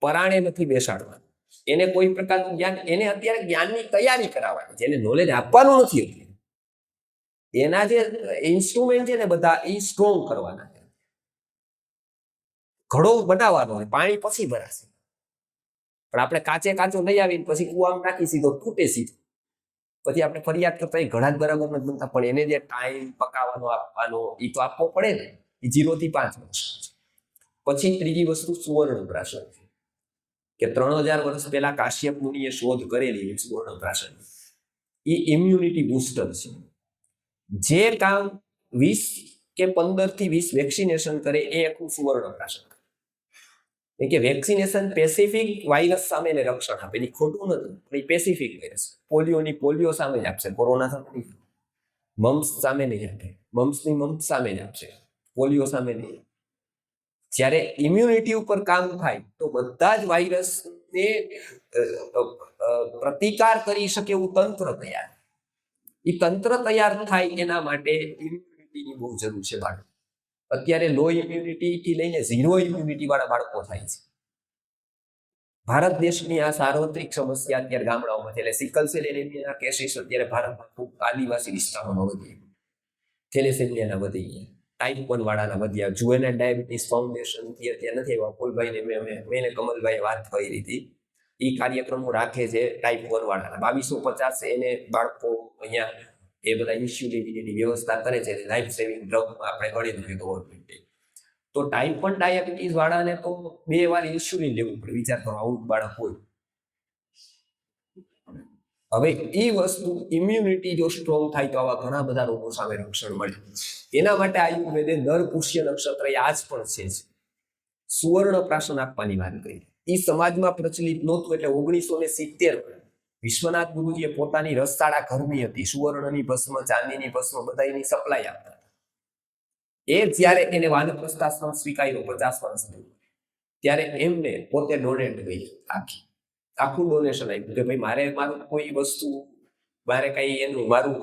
પરાણે નથી બેસાડવાનું, એને કોઈ પ્રકારનું જ્ઞાન, એને અત્યારે જ્ઞાનની તૈયારી કરાવવાની છે, એને નોલેજ આપવાનું નથી. એના જે ઇન્સ્ટ્રુમેન્ટ છે ને બધા એ સ્ટ્રોંગ કરવાના છે. ઘડો બનાવવાનો હોય, પાણી પછી ભરાશે, પણ આપણે કાચો લઈ આવીને પછી કુવામાં નાખી સીધો તૂટે સીધો. પછી આપણે ફરિયાદ કરતા એ ઘડા જ બરાબર નથી બનતા, પણ એને જે ટાઈમ પકાવવાનો આપવાનો એ તો આપવો પડે ને. એ 0 થી 5 વર્ષ. પછી ત્રીજી વસ્તુ સુવર્ણ પ્રાશન છે, કે 3000 વર્ષ પહેલા કાશ્યપ મુનિએ શોધ કરેલી સુવર્ણ પ્રાશન. એ ઇમ્યુનિટી બુસ્ટર છે. જે કામ 20 કે 15 થી 20 વેક્સિનેશન કરે એ આખું સુવર્ણ પ્રાશન. કે વેક્સિનેશન પેસિફિક વાયરસ સામે રક્ષણ આપે, એ ખોટું નથી. પેસિફિક વાયરસ, પોલિયો સામે જ આપશે, કોરોના સામે નહીં. મમ્સ સામે નહીં આપે, મમ્સ સામે જ આપશે, પોલિયો સામે નહીં. જ્યારે ઇમ્યુનિટી ઉપર કામ થાય તો બધા જ વાયરસને પ્રતિકાર કરી શકે એવું તંત્ર તૈયાર. એ તંત્ર તૈયાર થાય એના માટે ઇમ્યુનિટીની બહુ જરૂર છે બાળકો. અત્યારે લો ઇમ્યુનિટી થી લઈને 0 ઇમ્યુનિટી વાળા બાળકો થાય છે. ભારત દેશની આ સાર્વત્રિક સમસ્યા અત્યારે ગામડાઓમાં છે. એટલે સિકલ સેલ એનિમિયાના કેસીસ અત્યારે ભારતમાં ખૂબ આદિવાસી વિસ્તારોમાં વધી ગયા, થેલેસેમિયાના વધી ગયા, ટાઈપ 1 વાળાના વધ્યા. જુવેનાઇલ ડાયાબિટીસ ફાઉન્ડેશનથી અત્યારે નથી આવ્યા, પોલભાઈને મેં કમલભાઈએ વાત કરી હતી. એ કાર્યક્રમો રાખે છે ટાઈપ 1 વાળાના. 2250 એને બાળકો અહીંયા એ બધા ઇન્સ્યુલિનની વ્યવસ્થા કરે છે. લાઈફ સેવિંગ ડ્રગમાં આપણે ગણી દીધું ગવર્મેન્ટે. તો ટાઈપ 1 ડાયાબિટીસ વાળાને તો 2 વાર ઇન્સ્યુલિન લેવું પડે. વિચાર કરો, આવું બાળક હોય. હવે એ વસ્તુ ઇમ્યુનિટી જો સ્ટ્રોંગ થાય તો આવા ઘણા બધા રોગો સામે રક્ષણ મળે. એના માટે આયુર્વેદે દર પુષ્ય નક્ષત્ર આજ પણ છે સુવર્ણ પ્રાશન આપવાની વાત કરી. એ સમાજમાં પ્રચલિત નહોતું એટલે 1970 વિશ્વનાથ ગુરુજીએ પોતાની રસશાળા ઘરની હતી, સુવર્ણની ભસ્મ, ચાંદીની ભસ્મ બધાની સપ્લાય આપતા. એ જ્યારે એને વાનપ્રસ્થાશ્રમ સ્વીકાર્યો 50 વર્ષ ત્યારે એમને પોતે ડોનેટ કરી આખું ડોનેશન આપ્યું કે ભાઈ મારે મારું કોઈ વસ્તુ મારે કઈ એનું મારું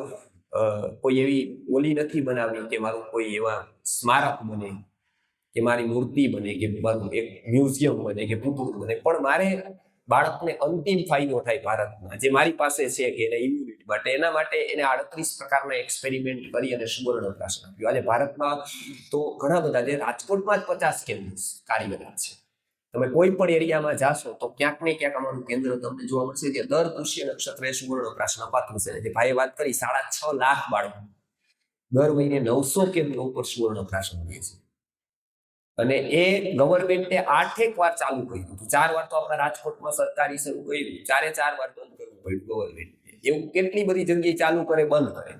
કોઈ એવી ઓલી નથી બનાવવી કે મારું કોઈ એવા સ્મારક બને કે મારી મૂર્તિ બને કે મારું એક મ્યુઝિયમ બને કે પુતળું બને, પણ મારે બાળકને અંતિમ ફાયદો થાય ભારતમાં જે મારી પાસે છે કે એને ઇમ્યુનિટી માટે, એના માટે એને 38 પ્રકારના એક્સપેરિમેન્ટ કરી અને સુવર્ણ પ્રાશન આપ્યું. આજે ભારતમાં તો ઘણા બધા, જે રાજકોટમાં જ 50 કેન્દ્ર કાર્યરત છે. તમે કોઈ પણ એરિયામાં જાશો તો ક્યાંક ને ક્યાંક અમારું કેન્દ્ર તમને જોવા મળશે કે દર પુષ્ય નક્ષત્રે સુવર્ણ પ્રાશન અપાતું છે. જે ભાઈએ વાત કરી 6.5 લાખ બાળકો દર મહિને 900 કેન્દ્રો ઉપર સુવર્ણ પ્રાશન હોય છે. અને એ ગવર્મેન્ટે 8 વાર ચાલુ કર્યું હતું. 4 વાર તો આપણા રાજકોટમાં સરકારી શરૂ કર્યું, 4 વાર બંધ કરવું પડ્યું ગવર્મેન્ટે. એવું કેટલી બધી જગ્યાએ ચાલુ કરે, બંધ કરે.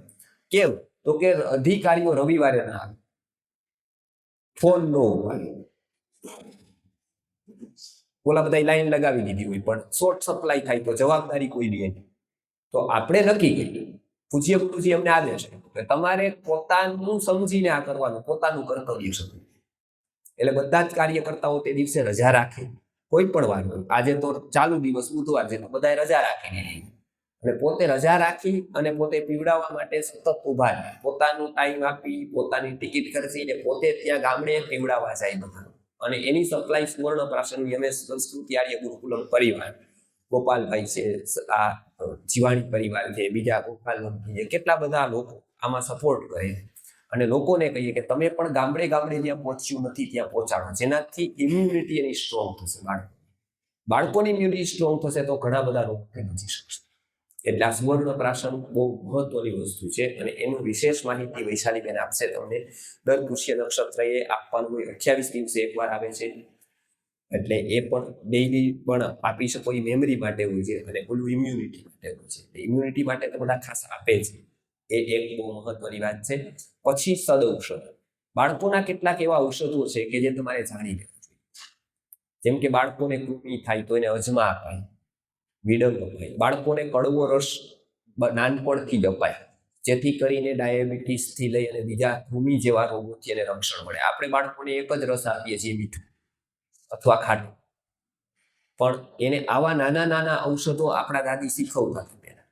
કેમ? તો કે અધિકારીઓ રવિવારે ના આવે, ફોન નો આવે, ઓલા બધા લાઈન લગાવી દીધી હોય, પણ શોર્ટ સપ્લાય થાય તો જવાબદારી કોઈ લે નહીં. તો આપણે નક્કી કર્યું, પૂજ્ય ગુરુજી અમને આદેશ કે તમારે પોતાનું સમજીને આ કરવાનું, પોતાનું કર્તવ્ય સમજવું. એટલે બધા જ કાર્યકર્તાઓ તે દિવસે રજા રાખે, કોઈ પણ વાર હોય. આજે તો ચાલુ દિવસ બુધવાર છે તો બધાએ રજા રાખી અને પોતે રજા રાખી અને પોતે પીવડાવવા માટે સતત ઉભા રહે, પોતાનું ટાઈમ આપી, પોતાની ટિકિટ ખર્ચીને પોતે ત્યાં ગામડે પીવડાવવા જાય બધા. અને એની સપ્લાય સુવર્ણ પ્રાશનની અમે સંસ્કૃતિ આર્ય ગુરુકુલમ પરિવાર, ગોપાલભાઈ છે, આ જીવાણી પરિવાર છે, બીજા ગોપાલ કેટલા બધા લોકો આમાં સપોર્ટ કરે. અને લોકોને કહીએ કે તમે પણ ગામડે ગામડે જ્યાં પહોંચ્યું નથી ત્યાં પહોંચાડો, જેનાથી ઇમ્યુનિટી એની સ્ટ્રોંગ થશે. બાળકોની ઇમ્યુનિટી સ્ટ્રોંગ થશે તો ઘણા બધા રોગોથી બચી શકશે. એટલે આ સુવર્ણ પ્રાશન બહુ મહત્વની વસ્તુ છે અને એનું વિશેષ માહિતી વૈશાલીબેન આપશે તમને. દર પુષ્ય નક્ષત્ર એ આપવાનું 28 દિવસે એકવાર આવે છે, એટલે એ પણ ડેઈલી પણ આપી શકો. એ મેમરી માટે હોય છે અને ઓલું ઇમ્યુનિટી માટે હોય છે. ઇમ્યુનિટી માટે તો બધા ખાસ આપે છે, એ એક બહુ મહત્વની વાત છે. પછી સદૌષધ, બાળકોના કેટલાક એવા ઔષધો છે કે જે તમારે જાણી લેવું જોઈએ. જેમ કે બાળકોને કૃમિ થાય તો એને અજમા અપાય, વિડંગ અપાય. બાળકોને કડવો રસ નાનપણથી જ અપાય, જેથી કરીને ડાયાબિટીસથી લઈ અને બીજા કૃમિ જેવા રોગોથી એને રક્ષણ મળે. આપણે બાળકોને એક જ રસ આપીએ છીએ, મીઠું અથવા ખાટું, પણ એને આવા નાના નાના ઔષધો આપણા દાદી શીખવતા હતા પહેલા.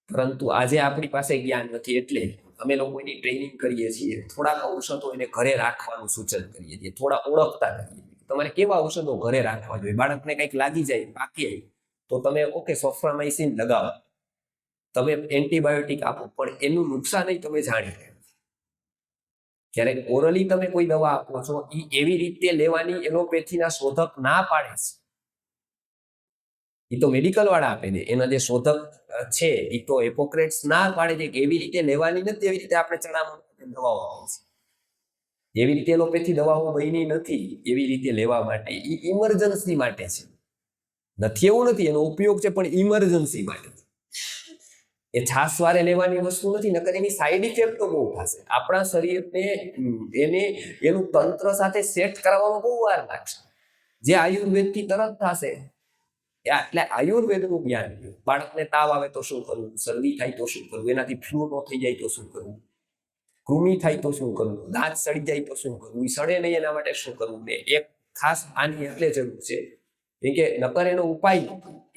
પરંતુ આજે આપણી પાસે જ્ઞાન નથી એટલે અમે લોકો એની ટ્રેનિંગ કરીએ છીએ. થોડાક ઔષધો એને ઘરે રાખવાનું સૂચન કરીએ છીએ, થોડા ઓળખતા કરીએ છીએ. તમારે કેવા ઔષધો ઘરે રાખવા જોઈએ. બાળકને કંઈક લાગી જાય, પાકી આવી તો તમે ઓકે સોફ્રામાઇસિન લગાવો, તમે એન્ટીબાયોટિક આપો, પણ એનું નુકસાન તમે જાણી લો. જ્યારે ઓરલી તમે કોઈ દવા આપો છો એ એવી રીતે લેવાની એલોપેથીના શોધક ના પાડે છે. એ તો મેડિકલ વાળા આપે છે, એના જે શોધક છે એ તો હિપોક્રેટ્સ ના પાડે છે કે એવી રીતે લેવાની નથી. એવી રીતે આપણે ચણામાં દવાઓ આપે છે, એવી રીતે એલોપેથી દવાઓ બની નથી એવી રીતે લેવા માટે. એ ઇમરજન્સી માટે છે, નથી એવું નથી, એનો ઉપયોગ છે પણ ઇમરજન્સી માટે. એ છાસવારે લેવાની વસ્તુ નથી, નકર એની સાઈડ ઇફેક્ટ તો બહુ થશે. આપણા શરીરને એનું તંત્ર સાથે સેટ કરવામાં બહુ વાર લાગશે, જે આયુર્વેદથી તરત થશે. એટલે આયુર્વેદનું જ્ઞાન. બાળકને તાવ આવે તો શું કરવું, શરદી થાય તો શું કરવું, એનાથી ફ્લૂ નો થઈ જાય તો શું કરવું, કૃમિ થાય તો શું કરવું, દાંત સડી જાય તો શું કરવું, એ સડે નહીં એના માટે શું કરવું. ને એક ખાસ આની એટલે જરૂર છે કે નકર એનો ઉપાય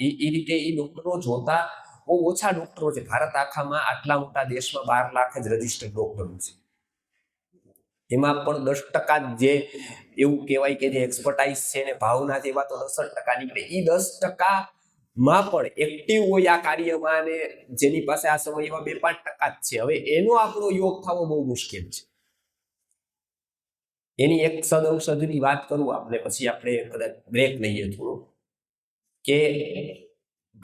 એ રીતે એ ડોક્ટરો જોતા બહુ ઓછા ડોક્ટરો છે. ભારત આખામાં આટલા મોટા દેશમાં 12 લાખ જ રજિસ્ટર્ડ ડોક્ટરો છે. એમાં પણ 10% જે એવું કહેવાય કે જે એક્સપર્ટાઇઝ છે ને ભાવના જેવા તો 10% નીકળે. એ 10%માં પણ એક્ટિવ હોય આ કાર્યમાં અને જેની પાસે આ સમય એવા 2-5% જ છે. હવે એનો આપણો યોગ થવો બહુ મુશ્કેલ છે. એની એક સદૌષધિની વાત કરું આપણે, પછી આપણે કદાચ બ્રેક લઈએ થોડો. કે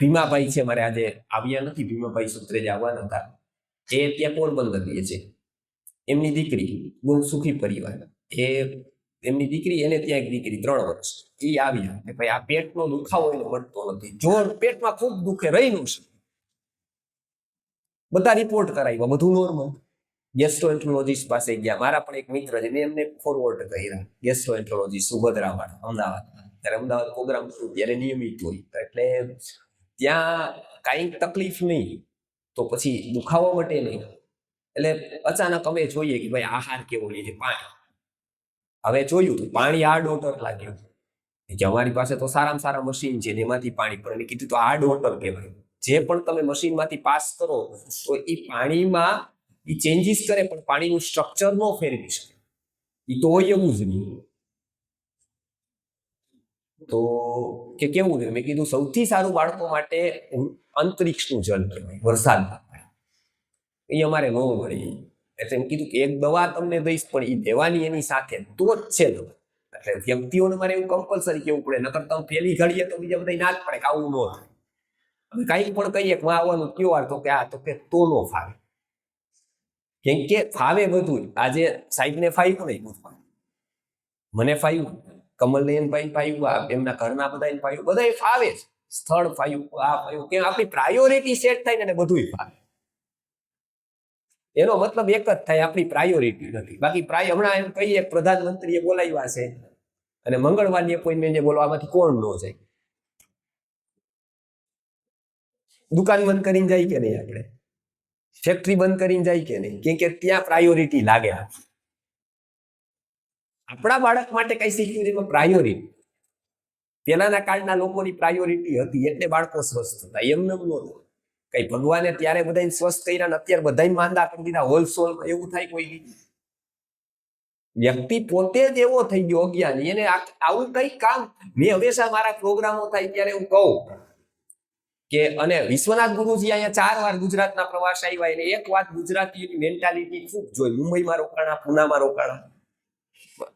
ભીમાભાઈ છે, મારે આજે આવ્યા નથી, ભીમાભાઈ સુત્રેજ આવવાના હતા. એ ત્યાં પોરબંદર રહે છે. એમની દીકરી બહુ સુખી પરિવાર, એ એમની દીકરી, એને ત્યાં એક દીકરી 3 વર્ષ, એ આવ્યા કે ભાઈ આ પેટનો દુખાવો એને મળતો નથી, જો પેટમાં ખૂબ દુખે રહીનું છે. બધા રિપોર્ટ કરાવ્યા, બધું નોર્મલ. ગેસ્ટ્રોએન્ટ્રોલોજીસ્ટ પાસે ગયા. મારા પણ એક મિત્ર છે, મેં એમને ફોરવર્ડ કર્યા, ગેસ્ટ્રોએન્ટ્રોલોજીસ્ટ સુભદ્રાવાળા, અમદાવાદ. ત્યારે અમદાવાદ પ્રોગ્રામ થયું ત્યારે નિયમિત હોય, એટલે ત્યાં કાંઈ તકલીફ નહીં તો પછી દુખાવો મટે નહીં. એટલે અચાનક અમે જોઈએ કે ભાઈ આહાર કેવો લે છે, પાણી. હવે જોયું તો પાણી હાર્ડ વોટર લાગ્યું કે અમારી પાસે તો સારામાં સારા મશીન છે એમાંથી પાણી, પણ એને કીધું તો હાર્ડ વોટર કહેવાય. જે પણ તમે મશીનમાંથી પાસ કરો તો એ પાણીમાં એ ચેન્જીસ કરે, પણ પાણીનું સ્ટ્રક્ચર ન ફેરવી શકે. એ તો હોય એવું જ નહીં. તો કે કેવું છે, મેં કીધું સૌથી સારું બાળકો માટે અંતરિક્ષનું જળ કહેવાય, વરસાદ. એ અમારે ન મળી. એટલે એમ કીધું કે એક દવા તમને દઈશ, પણ એ દેવાની એની સાથે તો જ છે દવા. એટલે વ્યક્તિઓને મારે એવું કમ્પલસરી કેવું પડે, નકર તમે પેલી ઘડીએ તો બીજા બધા ના જ પડે કે આવું ન થાય. અમે કંઈક પણ કહીએ કે આવવાનું કયો વાર, તો કે આ તો કે તો ન ફાવે. કેમ કે ફાવે બધું. આજે સાહેબને ફાવ્યું નહીં, બધું મને ફાવ્યું, કમલનયન ભાઈ ફાવ્યું, એમના ઘરના બધા ફાવ્યું, બધા ફાવે છે. સ્થળ ફાવ્યું, આ ફાવ્યું, કેમ આપણી પ્રાયોરિટી સેટ થાય ને બધું ફાવે. એનો મતલબ એક જ થાય, આપણી પ્રાયોરિટી નથી. બાકી હમણાં એમ કહીએ પ્રધાનમંત્રીએ બોલાવ્યા છે અને મંગળવારની એપોઇન્ટમેન્ટ બોલવામાંથી કોણ ન જાય? દુકાન બંધ કરીને જાય કે નહીં, આપણે ફેક્ટરી બંધ કરીને જાય કે નહીં? કેમ કે ત્યાં પ્રાયોરિટી લાગે. આપણા બાળક માટે કઈ શીખ્યું? પ્રાયોરિટી. પેલાના કાળના લોકોની પ્રાયોરિટી હતી એટલે બાળકો સ્વસ્થ હતા. એમને નહોતું કઈ. ભગવાને ત્યારે બધાને સ્વસ્થ કર્યા ને અત્યારે બધા માંદા કરી દીધા. હોલસોલ એવું થાય કોઈ વ્યક્તિ પોતે જ એવો થઈ ગયો અજ્ઞાની, એને આવું કઈ કામ. મેં હંમેશા મારા પ્રોગ્રામો થાય ત્યારે હું કહું કે, અને વિશ્વનાથ ગુરુજી અહીંયા 4 વાર ગુજરાતના પ્રવાસ આવ્યા, એને એક વાત ગુજરાતીની મેન્ટાલિટી ખૂબ જોઈ. મુંબઈમાં રોકાણા, પુનામાં રોકાણા,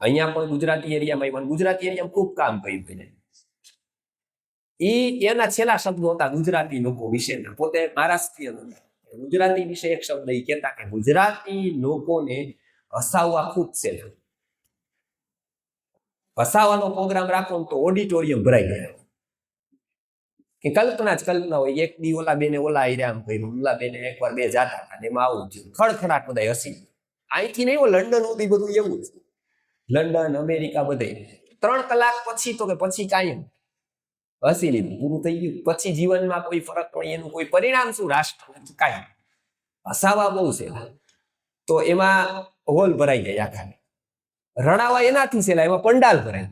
અહીંયા પણ ગુજરાતી એરિયામાં આવ્યા. ગુજરાતી એરિયામાં ખૂબ કામ કર્યું. એના છેલ્લા શબ્દો હતા ગુજરાતી લોકો વિશેના. પોતે મહારાષ્ટ્રીયન હતા. ગુજરાતી વિશે એક શબ્દ એ કહેતા કે ગુજરાતી લોકોને હસાવવા ખૂબ છે. હસાવવાનો પ્રોગ્રામ રાખો તો ઓડિટોરિયમ ભરાઈ જાય. કે કલ્પના જ કલ્પના હોય. એક દી ઓલા બેને ઓલા આમ કર્યું, ઓલા બેને એકવાર બે જાતા હતા, એમાં આવું થયું, ખડખડાટ બધા હસી. અહીંથી નહીં, લંડન સુધી બધું એવું જ. લંડન, અમેરિકા બધે 3 કલાક પછી તો કે પછી કાયમ હસી લીધું, પૂરું થઈ ગયું. પછી જીવનમાં કોઈ ફરક નહીં, એનું કોઈ પરિણામ શું? રાષ્ટ્ર કાંઈ. હસાવા બહુ છે તો એમાં હોલ ભરાઈ જાય આખા. રડાવા એનાથી છે, એમાં પંડાલ ભરાય.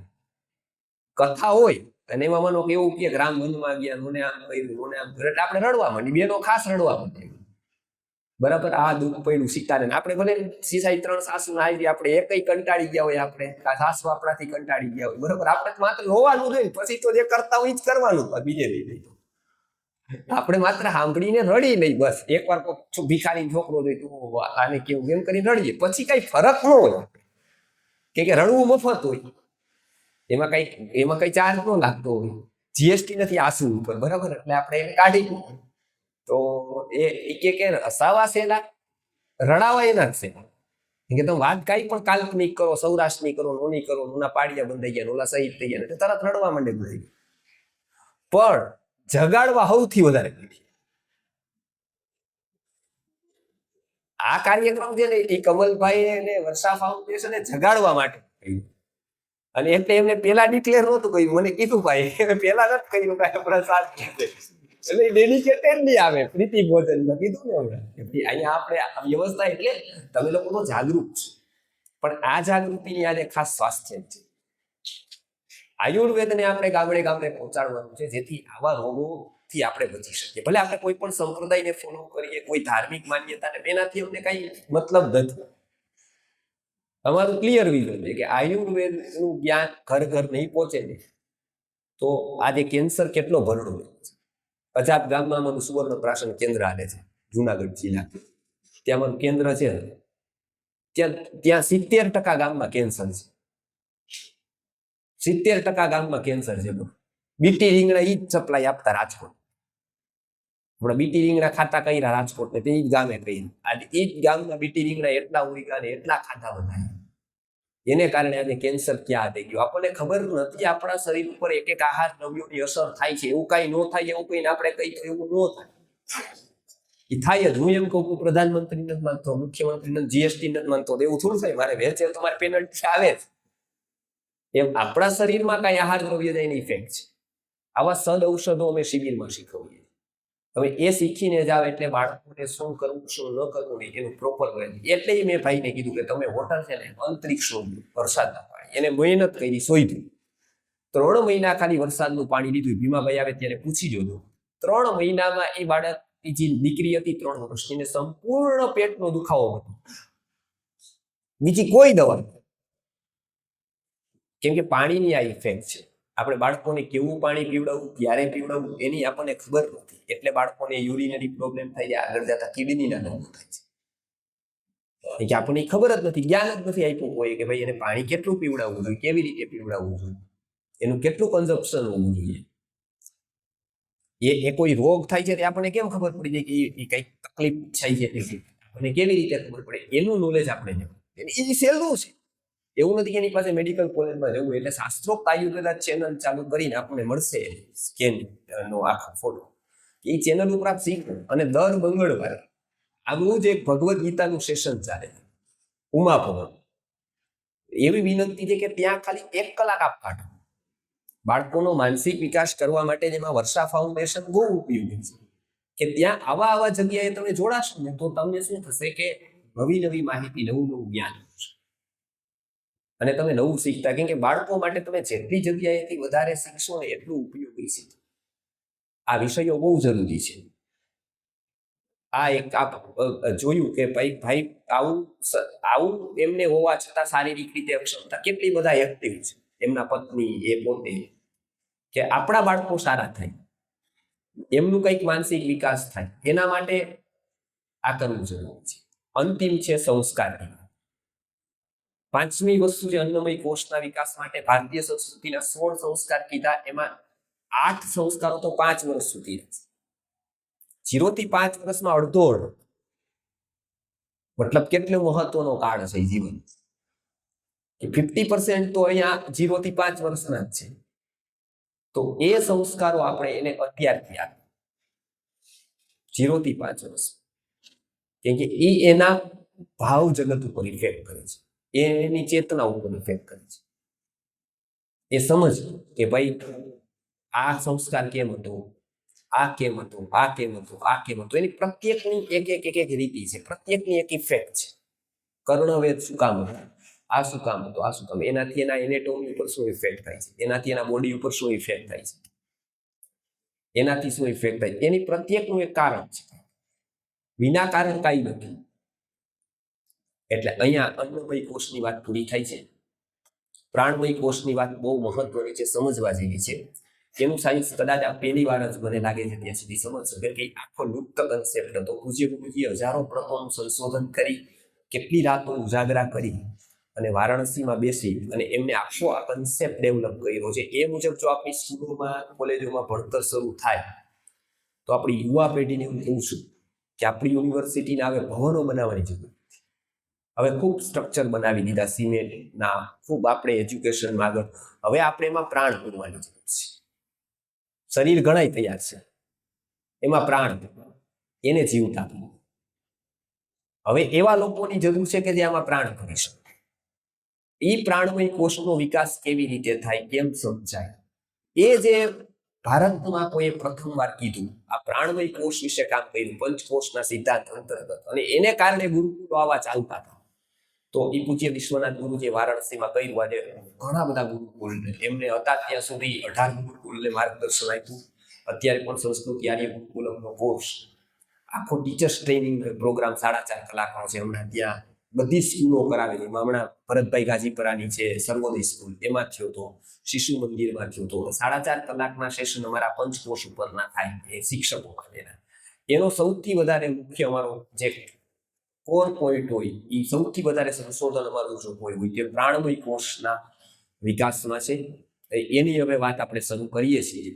કથા હોય અને એમાં મનો એવું કે રામ વનમાં ગયા, મને આમ કર્યું, મને આમ કર્યું, એટલે આપણે રડવા માંડી. બેનો ખાસ રડવા માંડી. બરાબર. આ દુઃખ પડ્યું સીતાને. આપણે ભલે સીસાઈ 3 સાસુ ના આવી, આપણે એકઈ કંટાળી ગયા હોય, આપણે સાસુ આપણાથી કંટાળી ગયા હોય. બરાબર. આપણે માત્ર હોવાનું જોઈએ, પછી તો જે કરતા હોય જ કરવાનું, બીજે નહીં. આપણે માત્ર સાંભળીને રડી નહીં બસ. એકવાર ભિખારી છોકરો જોઈ, તું આને કેવું એમ કરીને રડીએ, પછી કઈ ફરક ન હોય. કે રડવું મફત હોય, એમાં કઈ ચાર્જ ન લાગતો હોય, જીએસટી નથી આંસુ ઉપર. બરાબર. એટલે આપણે એને કાઢી. તો એ કે હસાવા સેલા, રડાવા એના છે. કે તમે વાત કઈ પણ કાલ્પનિક કરો, સૌરાષ્ટ્રની કરો, નોની કરો, નોના પાડિયા બંધાઈ ગયા, ઓલા શહીદ થઈ ગયા, તરત રડવા માંડે બધા. પણ જગાડવા સૌથી વધારે. આ કાર્યક્રમ છે ને એ કમલભાઈ ને વર્ષા ફાઉન્ડેશન જગાડવા માટે. અને એટલે એમને પેલા ડિક્લેર નહોતું કહ્યું, મને કીધું ભાઈ પેલા નથી કહ્યું કાંઈ પ્રસાદ, એટલે ડેડિકેટેડ નહીં આવે પ્રીતિ ભોજનમાં. કીધું ને હમણાં અહીંયા આપણે વ્યવસ્થા, એટલે તમે લોકો તો જાગૃત છો, પણ આ જાગૃતિની આજે ખાસ સ્વાસ્થ્ય છે. આયુર્વેદને આપણે ગામડે ગામડે પહોંચાડવાનું છે, જેથી આવા રોગોથી આપણે બચી શકીએ. ભલે આપણે કોઈ પણ સંપ્રદાયને ફોલો કરીએ, કોઈ ધાર્મિક માન્યતાને, એનાથી અમને કઈ મતલબ નથી. અમારું ક્લિયર વિઝન છે કે આયુર્વેદનું જ્ઞાન ઘર ઘર નહીં પહોંચે ને તો આજે કેન્સર કેટલો ભરડો છે. અજાબ ગામમાં અમારું સુવર્ણ પ્રાશન કેન્દ્ર આલે છે, જુનાગઢ જિલ્લા. ત્યાં અમારું કેન્દ્ર છે. ત્યાં 70% ગામમાં કેન્સર છે. 70% ગામમાં કેન્સર છે. બીટી રીંગણા ઈ જ સપ્લાય આપતા રાજકોટ. આપણા બીટી રીંગણા ખાતા કર્યા રાજકોટ ને તે જ ગામે કર્યા. આજે એ જ ગામમાં બીટી રીંગણા એટલા ઉગ્યા ને એટલા ખાતા બધા. એને કારણે આજે કેન્સર ક્યાં થઈ ગયું આપણને ખબર નથી. આપણા શરીર ઉપર એક એક આહાર દ્રવ્યોની અસર થાય છે. એવું કઈ ન થાય એવું કઈ આપણે કઈ એવું ન થાય, એ થાય જ. હું એમ કહું પ્રધાનમંત્રી નથી માનતો, મુખ્યમંત્રી નથી, જીએસટી નથી માનતો, એવું થોડું થાય. મારે વેચે તો મારે પેનલ્ટી આવે જ. એમ આપણા શરીરમાં કઈ આહાર દ્રવ્ય જઈને ઇફેક્ટ છે. આવા સદ ઔષધો અમે શિબિરમાં શીખવીએ. હવે એ શીખીને જાવ એટલે બાળકોને શું કરવું શું ન કરવું એનું પ્રોપર હોય. એટલે મેં ભાઈને કીધું કે તમે વોટર છે ને અંતરિક્ષ શોધ્યું, વરસાદના પાણી. એને મહેનત કરી, શોધ્યું. 3 મહિના ખાલી વરસાદનું પાણી લીધું. ભીમાભાઈ આવે ત્યારે પૂછી જોજો. 3 મહિનામાં એ બાળક, જે દીકરી હતી 3 વર્ષની, એને સંપૂર્ણ પેટનો દુખાવો હતો. બીજી કોઈ દવા, કેમ કે પાણીની આ ઇફેક્ટ છે. આપણે બાળકોને કેવું પાણી પીવડાવવું, ક્યારે પીવડાવવું એની આપણને ખબર નથી. એટલે બાળકોને યુરિનરી પ્રોબ્લેમ થાય છે, આગળ જતા કિડનીના રોગો થાય છે. કે આપણને ખબર જ નથી, જ્ઞાન જ નથી આપ્યું હોય કે ભાઈ એને પાણી કેટલું પીવડાવવું જોઈએ, કેવી રીતે પીવડાવવું જોઈએ, એનું કેટલું કન્ઝપ્શન હોવું જોઈએ. એ કોઈ રોગ થાય છે તે આપણને કેમ ખબર પડી જાય કે એ કઈ તકલીફ થાય છે, આપણને કેવી રીતે ખબર પડે, એનું નોલેજ આપણે એ સહેલું છે. એવું નથી કે એની પાસે મેડિકલ કોલેજમાં જવું. એટલે શાસ્ત્રોક્ત આયુર્વેદા ચેનલ ચાલુ કરીને આપણને મળશે સ્કેન નો આખો ફોટો. એ ચેનલ ઉપર આપ શીખો. અને દર મંગળવારે આનું જે ભગવદ્ ગીતાનું સેશન ચાલે ઉમાભવન, એવી વિનંતી છે કે ત્યાં ખાલી 1 કલાક આપ કાઢો. બાળકોનો માનસિક વિકાસ કરવા માટે જેમાં વર્ષા ફાઉન્ડેશન બહુ ઉપયોગી છે. કે ત્યાં આવા જગ્યાએ તમે જોડાશો ને તો તમને શું થશે કે નવી માહિતી, નવું જ્ઞાન મળશે અને તમે નવું શીખતા. કેમ કે બાળકો માટે તમે જેટલી જગ્યાએથી વધારે શીખશો ને એટલું ઉપયોગી છે. આ વિષયો બહુ જરૂરી છે. આ એક જોયું કે ભાઈ આવું એમને હોવા છતાં શારીરિક રીતે અક્ષમતા, કેટલી બધા એક્ટિવ છે એમના પત્ની, એ પોતે, કે આપણા બાળકો સારા થાય, એમનું કંઈક માનસિક વિકાસ થાય, એના માટે આ કરવું જરૂરી છે. અંતિમ છે સંસ્કાર. 5મી વસ્તુ છે અન્નમય કોષના વિકાસ માટે ભારતીય સંસ્કૃતિના 16 સંસ્કાર કીધા. એમાં 8 સંસ્કારો તો 5 વર્ષ સુધી રહેશે. 0 થી 5 વર્ષમાં અડધો, મતલબ કેટલો મહત્વનો કાળ છે જીવન. 50% તો અહીંયા 0 થી 5 વર્ષના જ છે. તો એ સંસ્કારો આપણે એને અત્યારથી આપીએ 0 થી 5 વર્ષ. કેમ કે એ એના ભાવ જગત ઉપર ઇફેક્ટ કરે છે, એની ચેતના ઉપર ઇફેક્ટ કરે છે. એ સમજ કે ભાઈ આ સંસ્કાર કેમ હતો, આ કેમ હતો, આ કેમ હતો, આ કેમ હતો. એની પ્રત્યેકની એક રીતિ છે, પ્રત્યેકની એક ઇફેક્ટ છે. કર્ણવેદ શું કામ હતું, આ શું કામ હતું, આ શું કામ, એનાથી એના એનેટોમી ઉપર શું ઇફેક્ટ થાય છે, એનાથી એના બોડી ઉપર શું ઇફેક્ટ થાય છે, એનાથી શું ઇફેક્ટ થાય, એની પ્રત્યેકનું એક કારણ છે. વિના કારણ કાંઈ નથી. એટલે અહીંયા અન્નમય કોષની વાત પૂરી થાય છે. પ્રાણમય કોષની વાત બહુ મહત્વની છે, સમજવા જેવી છે. એનું સાયન્સ કદાચ આ પહેલી વાર જ મને લાગે છે ત્યાં સુધી સમજશો કે આખો લુપ્ત કન્સેપ્ટ હતો. પૂજ્ય હજારો પ્રથમ સંશોધન કરી, કેટલી રાતો ઉજાગરા કરી અને વારાણસીમાં બેસી અને એમને આખો આ કન્સેપ્ટ ડેવલપ કર્યો છે. એ મુજબ જો આપણી સ્કૂલોમાં, કોલેજોમાં ભણતર શરૂ થાય તો આપણી યુવા પેઢીને હું કહું છું કે આપણી યુનિવર્સિટીને હવે ભવનો બનાવવાની જરૂર. હવે ખૂબ સ્ટ્રક્ચર બનાવી દીધા સિમેન્ટના, ખૂબ આપણે એજ્યુકેશનમાં આગળ. હવે આપણે એમાં પ્રાણ પૂરવાની જરૂર છે. શરીર ઘણાય તૈયાર છે, એમાં પ્રાણ, એને જીવતા. હવે એવા લોકોની જરૂર છે કે જે આમાં પ્રાણ કરી શકે. એ પ્રાણમય કોષનો વિકાસ કેવી રીતે થાય, કેમ સમજાય, એ જે ભારતમાં કોઈએ પ્રથમવાર કીધું, આ પ્રાણમય કોષ વિશે કામ કર્યું પંચકોષના સિદ્ધાંત અંતર્ગત, અને એને કારણે ગુરુકુળો આવા ચાલતા હતા. તો એ પૂજ્ય વિશ્વનાથ ગુરુજી વારાણસીમાં કર્યું. આજે ઘણા બધા ગુરુકુળ, એમને હતા ત્યાં સુધી 18 ગુરુકુળને માર્ગદર્શન આપ્યું. અત્યારે પણ સંસ્કૃત આર્ય ગુરુકુલમનો કોર્સ, આખો ટીચર્સ ટ્રેનિંગ પ્રોગ્રામ 4.5 કલાકનો છે. હમણાં ત્યાં બધી સ્કૂલો કરાવેલી. હમણાં ભરતભાઈ ગાજીપરાની છે સર્વોદય સ્કૂલ, એમાં થયો હતો, શિશુ મંદિરમાં થયો હતો. 4.5 કલાકના સેશન અમારા પંચકોષ ઉપરના થાય, એ શિક્ષકો માટેના. એનો સૌથી વધારે મુખ્ય અમારો જે કોર પોઈન્ટ હોય, એ સૌથી વધારે સંશોધન અમારું જો હોય તે પ્રાણમય કોષના વિકાસમાં છે. એની હવે વાત આપણે શરૂ કરીએ છીએ.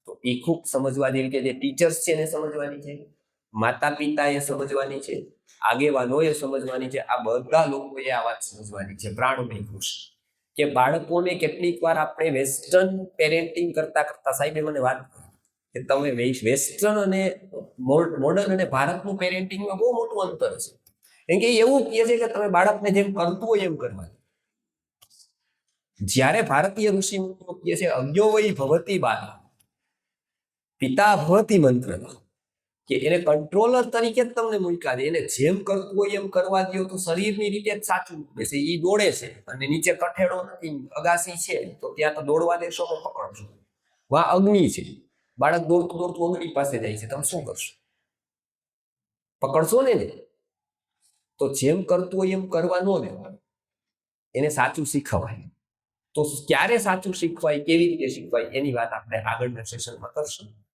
તો એ ખૂબ સમજવા જેવી કે જે ટીચર્સ છે એને સમજવાની છે, માતા પિતાએ સમજવાની છે, આગેવાનોએ સમજવાની છે, આ બધા લોકોએ આ વાત સમજવાની છે પ્રાણમય કૃષિ. કે બાળકોને કેટલીક વાર આપણે વેસ્ટર્ન પેરેન્ટિંગ કરતા કરતા, સાહેબે મને વાત કરી કે તમે વેસ્ટર્ન અને મોડર્ન અને ભારતનું પેરેન્ટિંગમાં બહુ મોટું અંતર છે. કેમ કે એવું કહે છે કે તમે બાળકને જેમ કરતું હોય એમ કરવાનું. જ્યારે ભારતીય ઋષિ મુનિઓ કહે છે અજ્ઞોવૈ ભવતી બાલા પિતા ભવતી મંત્ર, કે એને કંટ્રોલર તરીકે જ તમને મૂક્યા છે, એને જેમ કરતું હોય એમ કરવા દો તો શરીરની રીતે જ સાચું બેસે. એ દોડે છે અને નીચે કઠેડો નથી, અગાસી છે, તો ત્યાં તો દોડવા દેશો તો પકડશો. વા અગ્નિ છે, બાળક દોડતું દોડતું અગ્નિ પાસે જાય છે, તમે શું કરશો? પકડશો ને. તો જેમ કરતું હોય એમ કરવા ન દેવાનું, એને સાચું શીખવાય. તો ક્યારે સાચું શીખવાય, કેવી રીતે શીખવાય, એની વાત આપણે આગળના સેશનમાં કરશું.